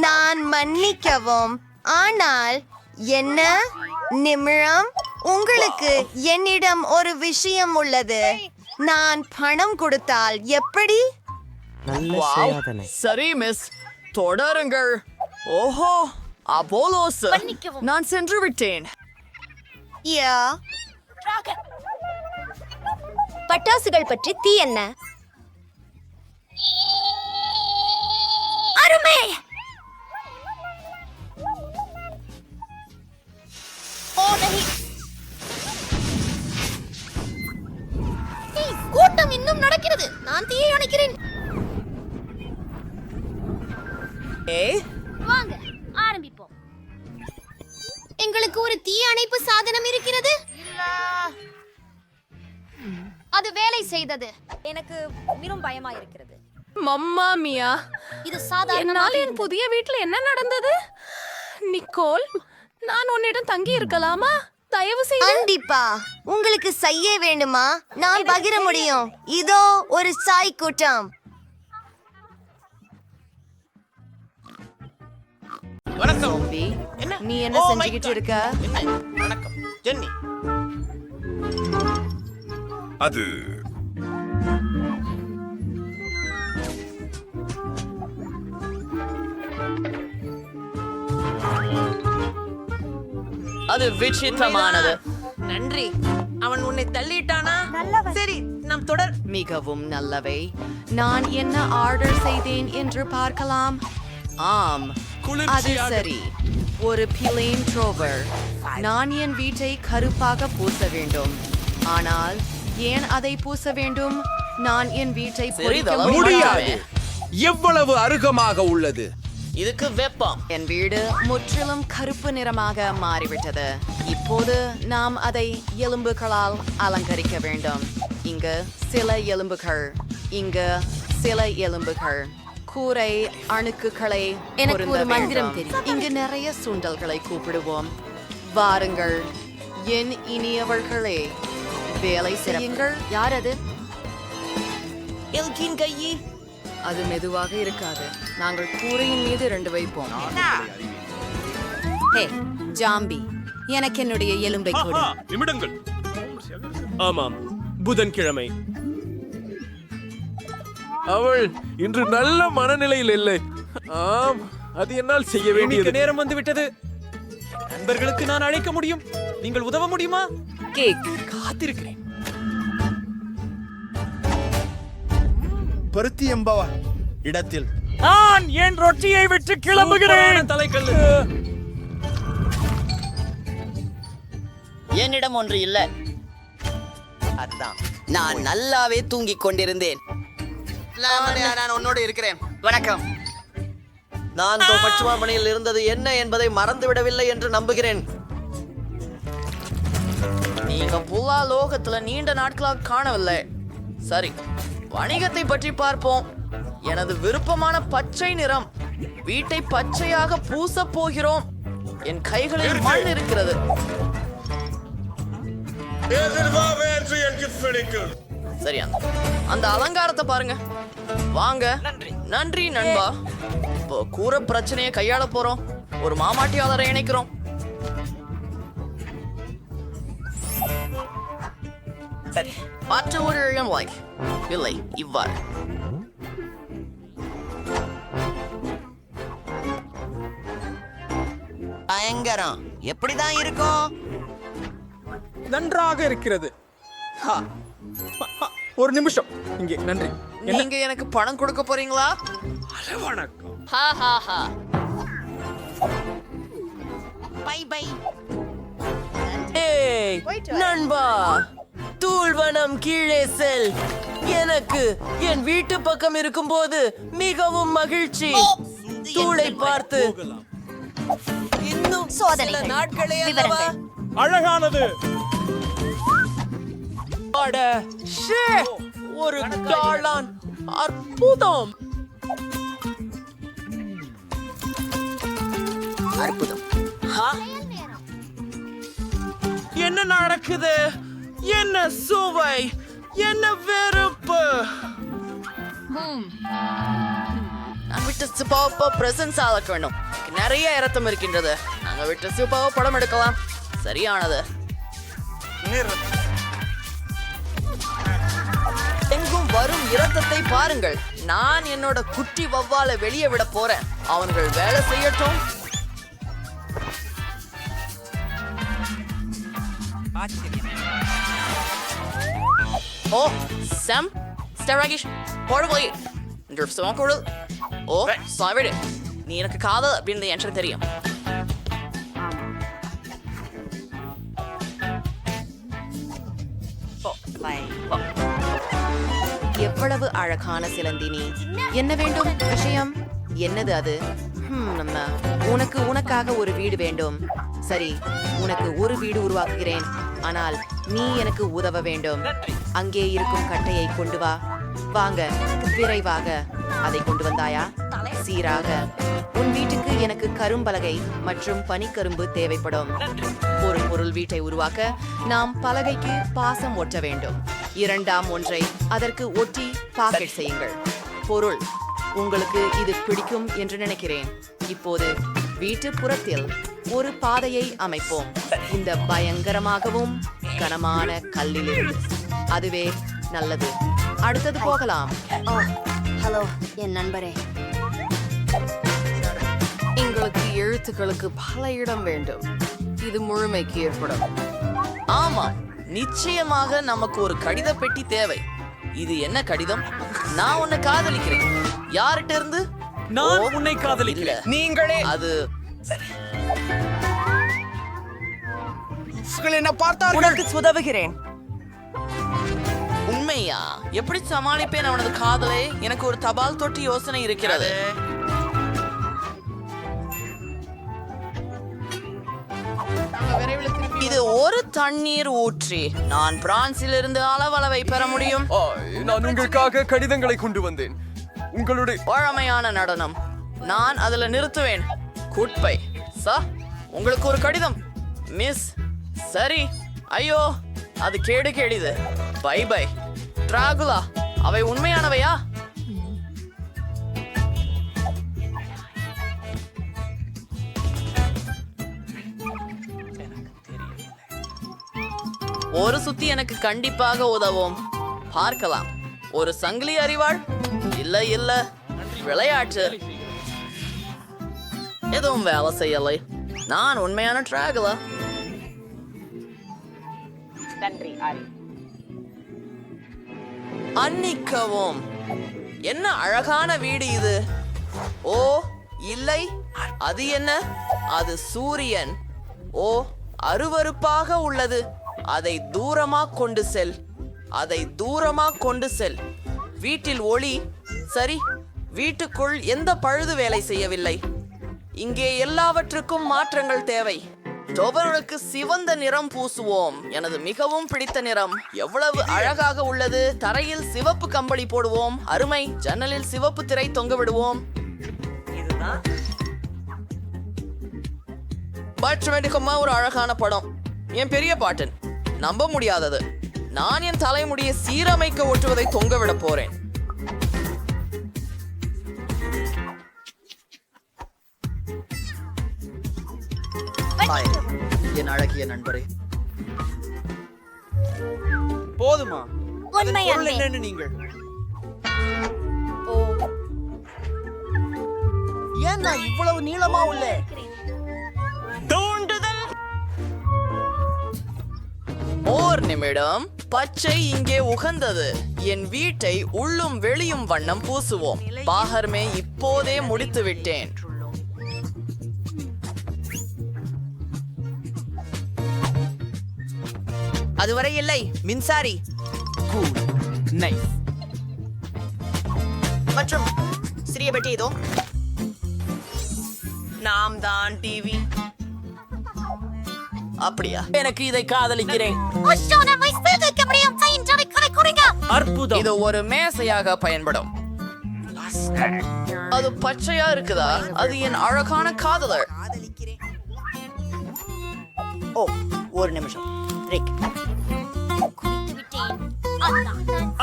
நான் மன்னிக்கவும், ஆனால் என்ன நிமிடம், உங்களுக்கு என்னிடம் ஒரு விஷயம் உள்ளது. நான் பணம் கொடுத்தால் எப்படி? சரி மிஸ், தொடருங்கள். ஓஹோ, அப்போலோஸ், நான் சென்று விட்டேன். பட்டாசுகள் பற்றி தீ என்ன? அருமை. எல்லாம் இன்னும் நடக்கிறது. நான் தீயை அணைக்கிறேன். வாங்க ஆரம்பிப்போம். எங்களுக்கு ஒரு தீ அணைப்பு சாதனம் இருக்கிறது. அது வேலை செய்தது. எனக்கு மிகவும் பயமா இருக்கிறது. மம்மா மியா, இது சாதாரண. என்னால் என் புதிய வீட்டில் என்ன நடந்தது? நிக்கோல், நான் உன்னிடம் தங்கி இருக்கலாமா? தயவு செய்து. கண்டிப்பா. உங்களுக்கு செய்ய வேண்டுமா? நான் பகிர முடியும். இதோ ஒரு சாய் கூட்டம். வணக்கம். நீ என்ன செஞ்சுக்கிட்டு இருக்க? வணக்கம் ஜென்னி. அது அது விசித்திரமானது. நன்றி. அவன் உன்னை தள்ளிட்டானா? சரி, நாம் தொடர். மிகவும் நல்லவை. நான் என்ன ஆர்டர் செய்தேன் என்று பார்க்கலாம். ஆம், அது சரி. ஒரு பிளேம் ட்ரோவர். நான் என் வீட்டை கருப்பாக பூச வேண்டும். ஆனால் ஏன் அதை பூச வேண்டும்? நான் என் வீட்டை பொறிக்க முடியாது. எவ்வளவு அருகமாக உள்ளது. இதுக்கு வெப்பம். என் வீடு முற்றிலும் கருப்பு நிறமாக மாறிவிட்டது. இப்போது நாம் அதை எலும்புகளால் அலங்கரிக்க வேண்டும். இங்கு சில எலும்புகள், இங்கு சில எலும்புகள். கூரை அணுக்குகளை எனக்கு ஒரு பொருந்த மந்திரம் வேண்டும். தெரியும். இங்கு நிறைய சுண்டல்களை கூப்பிடுவோம். வாருங்கள் என் இனியவர்களே, வேலை செய்யுங்கள். யார் அது? எல்கின் கையி. அது மெதுவாக இருக்காது. நாங்கள் கூரையின் மீது 2 வைப்போம். ஹே ஜாம்பி, எனக்கு என்னுடைய எலும்பை கொடு. நிமிடங்கள். ஆமாம், புதன்கிழமை. அவள் இன்று நல்ல மனநிலையில் இல்லை. ஆம், அது என்னால் செய்ய வேண்டியது. நேரம் வந்து விட்டது. நண்பர்களுக்கு நான் அழைக்க முடியும். நீங்கள் உதவ முடியுமா? கேக் காத்திருக்கிறேன். பருத்தி எம்பவா இடத்தில் நான் என் ரொட்டியை விட்டு கிளம்புகிறேன். தலைக்கல்லு. என்னிடம் ஒன்று இல்ல. அதுதான். நான் நல்லாவே தூங்கிக் கொண்டிருந்தேன். நான் உன்னோடு இருக்கிறேன். வணக்கம். நான் பச்சுமாமணியில் இருந்தது என்ன என்பதை மறந்துவிடவில்லை என்று நம்புகிறேன். நீங்க புல்லா லோகத்துல நீண்ட நாட்களாக காணவில்லை. சரி, வணிகத்தை பற்றி பார்ப்போம். எனது விருப்பமான பச்சை நிறம். வீட்டை பச்சையாக பூச போகிறோம். என் கைகளில் மண் இருக்கிறது. சரி, அந்த அலங்காரத்தை பாருங்க. வாங்க. நன்றி நண்பா. இப்போ கூரை பிரச்சனையை கையாள போறோம். ஒரு மாமாட்டியாளரை இணைக்கிறோம். சரி, மற்ற ஒரு இடம் இல்லை, இவ்வாறு. பயங்கரம். எப்படிதான் இருக்கும்? நன்றாக இருக்கிறது. ஒரு நிமிஷம் இங்கே. நன்றி. நீங்க எனக்கு பணம் கொடுக்க போறீங்களா? வணக்கம். Bye bye. ஏய் நண்பா, தூள்வனம் கீழே செல். எனக்கு என் வீட்டு பக்கம் இருக்கும்போது மிகவும் மகிழ்ச்சி. தூளை பார்த்து இன்னும் சில நாட்களே அல்லவா? அழகானது. அட, ஷே, ஒரு காளான். அற்புதம். அற்புதம். என்ன நடக்குது? என்ன சுவை? என்ன வெறுப்பு? நான் விட்டு சூப்பாவை பிரசன்ஸ் ஆளக்க வேண்டும். நிறைய இரத்தம் இருக்கின்றது. நாங்க விட்டு சூப்பாவை படம் எடுக்கலாம். சரியானது. எங்கும் வரும் இரத்தத்தை பாருங்கள். நான் என்னோட குட்டி வவ்வாலை வெளியே விட போறேன். அவர்கள் வேலை செய்யட்டும். ஓ Sam, Staragish, portably. ஓ சாவிடு. நீ எனக்கு காதல் அப்படின்னு எனக்கு தெரியும். எவ்வளவு அழகான சிலந்தினி. என்ன வேண்டும் விஷயம்? என்னது அது? நம்ம உனக்காக ஒரு வீடு வேண்டும். சரி, உனக்கு ஒரு வீடு உருவாக்குகிறேன். ஆனால் நீ எனக்கு உதவ வேண்டும். அங்கே இருக்கும் கட்டையை கொண்டு வா. வாங்க, விரைவாக. அதை கொண்டு வந்தாயா? சீராக. உன் வீட்டுக்கு எனக்கு கரும்பலகை மற்றும் பனிக்கரும்பு தேவைப்படும். ஒரு பொருள் வீட்டை உருவாக்க நாம் பலகைக்கு பாசம் ஒட்ட வேண்டும். இரண்டாம் ஒன்றை அதற்கு ஒட்டி பாக்கெட் செய்யுங்கள். பொருள், உங்களுக்கு இது பிடிக்கும் என்று நினைக்கிறேன். இப்போது வீட்டு புறத்தில் ஒரு பாதையை அமைப்போம். இந்த பயங்கரமாகவும் கனமான கல்லிலிருந்து. அதுவே நல்லது. அடுத்தது போகலாம். ஹலோ என் நண்பரே. எங்களுக்கு எழுத்துக்களுக்கு பல இடம் வேண்டும். இது முழுமைக்கு ஏற்படும். ஆமா, நிச்சயமாக நமக்கு ஒரு கடித பெட்டி தேவை. இது என்ன கடிதம்? நான் உன்னை காதலிக்கிறேன். யார்கிட்ட இருந்து? நான் உன்னை காதலிக்கிறேன். நீங்களே அது என்ன பார்த்தார்கள்? உனக்கு உதவுகிறேன். உண்மையா? எப்படி சமாளிப்பேன் அவனது காதலை? எனக்கு ஒரு தபால் தொட்டி யோசனை இருக்கிறது. இது ஒரு தண்ணீர் ஊற்றி நான் பிரான்சிலிருந்து அளவளவை பெற முடியும். நான் உங்களுக்காக கடிதங்களை கொண்டு வந்தேன். உங்களுடைய பழமையான நடனம். நான் அதுல நிறுத்துவேன். குட்பை உங்களுக்கு ஒரு கடிதம் மிஸ். சரி. ஐயோ, அது கேடிது. By by Dracula. அவை உண்மையானவையா? ஒரு சுத்தி எனக்கு கண்டிப்பாக உதவும். பார்க்கலாம். ஒரு சங்கிலி அறிவாள்? இல்ல விளையாட்டு எதுவும் வேலை செய்யலை. நான் உண்மையான டிராகுலா. அன்னிக்கவும். என்ன அழகான வீடு இது. ஓ இல்லை, அது என்ன? அது சூரியன். ஓ, அருவருப்பாக உள்ளது. அதை தூரமா கொண்டு செல். வீட்டில் ஒளி. சரி, வீட்டுக்குள் எந்த பழுது வேலை செய்யவில்லை. இங்கே எல்லாவற்றுக்கும் மாற்றங்கள் தேவை. டோபர்களுக்கு சிவந்த நிறம் பூசுவோம். எனது மிகவும் பிடித்த நிறம். எவ்வளவு அழகாக உள்ளது. தரையில் சிவப்பு கம்பளி போடுவோம். அருமை. ஜன்னலில் சிவப்பு திரை தொங்க விடுவோம். ஒரு அழகான படம். என் பெரிய பாட்டன். நம்ப முடியாதது. நான் என் தலைமுடியை சீரமைக்க ஒட்டுவதை தொங்கவிட போறேன். என் அழகிய நண்பரே. போதுமா? அதன் பொருள் என்னன்னு நீங்கள் ஏன் நான் இவ்வளவு நீளமா உள்ள தூண்டுதல்? ஓர் நிமிடம். பச்சை இங்கே உகந்தது. என் வீட்டை உள்ளும் வெளியும் வண்ணம் பூசுவோம். பாகர்மே இப்போதே முடித்து விட்டேன். அதுவரை இல்லை. மின்சாரி மற்றும் சிறிய பெட்டி இதோ. நாம் தான் டிவி. அப்படியா? எனக்கு இதை காதலிக்கிறேன். அற்புதம். இது ஒரு மேசையாக பயன்படும். அது பச்சையா இருக்குதா? அது என் அழகான காதலர். ஓ, ஒரு நிமிஷம்.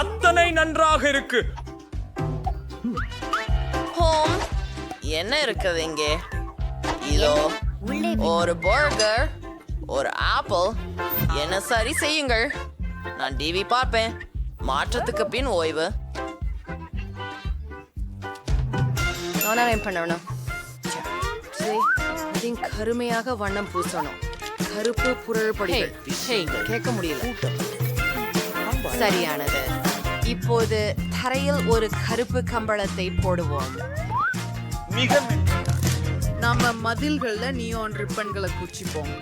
அத்தனை நன்றாக இருக்கு. ஹோம், என்ன இருக்குது இங்கே? இதோ ஒரு பர்கர், ஒரு ஆப்பிள். என்ன சரி செய்யுங்கள். நான் டிவி பார்ப்பேன். மாற்றத்துக்கு பின் ஓய்வு. பண்ணணும். கருமையாக வண்ணம் பூசணும். கருப்பு புரள்படிகள். கேட்க முடியல. சரியானது. இப்போது தரையில் ஒரு கருப்பு கம்பளத்தை போடுவோம். நம்ம மதில்கள்ல neon ரிப்பன்களை குச்சிப்போம்.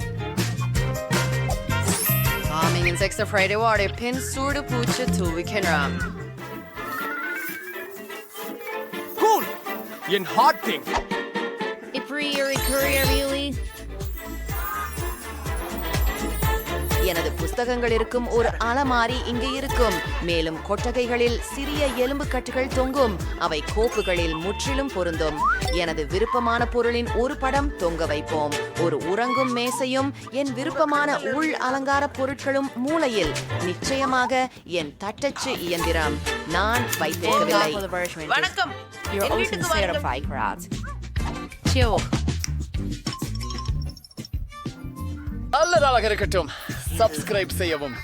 Coming in 6 Friday water pin சூடு பூச்சு தூவிக்கிறோம். என் ஹார்ட் திங். எனது புஸ்தகங்கள் இருக்கும் ஒரு அலமாரி இங்கு இருக்கும். மேலும் கொட்டகைகளில் சிறிய எலும்பு கட்டுகள் தொங்கும். அவை கோப்புகளில் முற்றிலும் பொருந்தும். எனது விருப்பமான பொருளின் ஒரு படம் தொங்க வைப்போம். ஒரு உறங்கும் மேசையும் என் விருப்பமான உள் அலங்கார பொருட்களும் மூலையில். நிச்சயமாக என் தட்டச்சு இயந்திரம். நான் வைத்திருக்கவில்லை. வணக்கம். நல்லதாக இருக்கட்டும். சப்ஸ்கிரைப் செய்யவும்.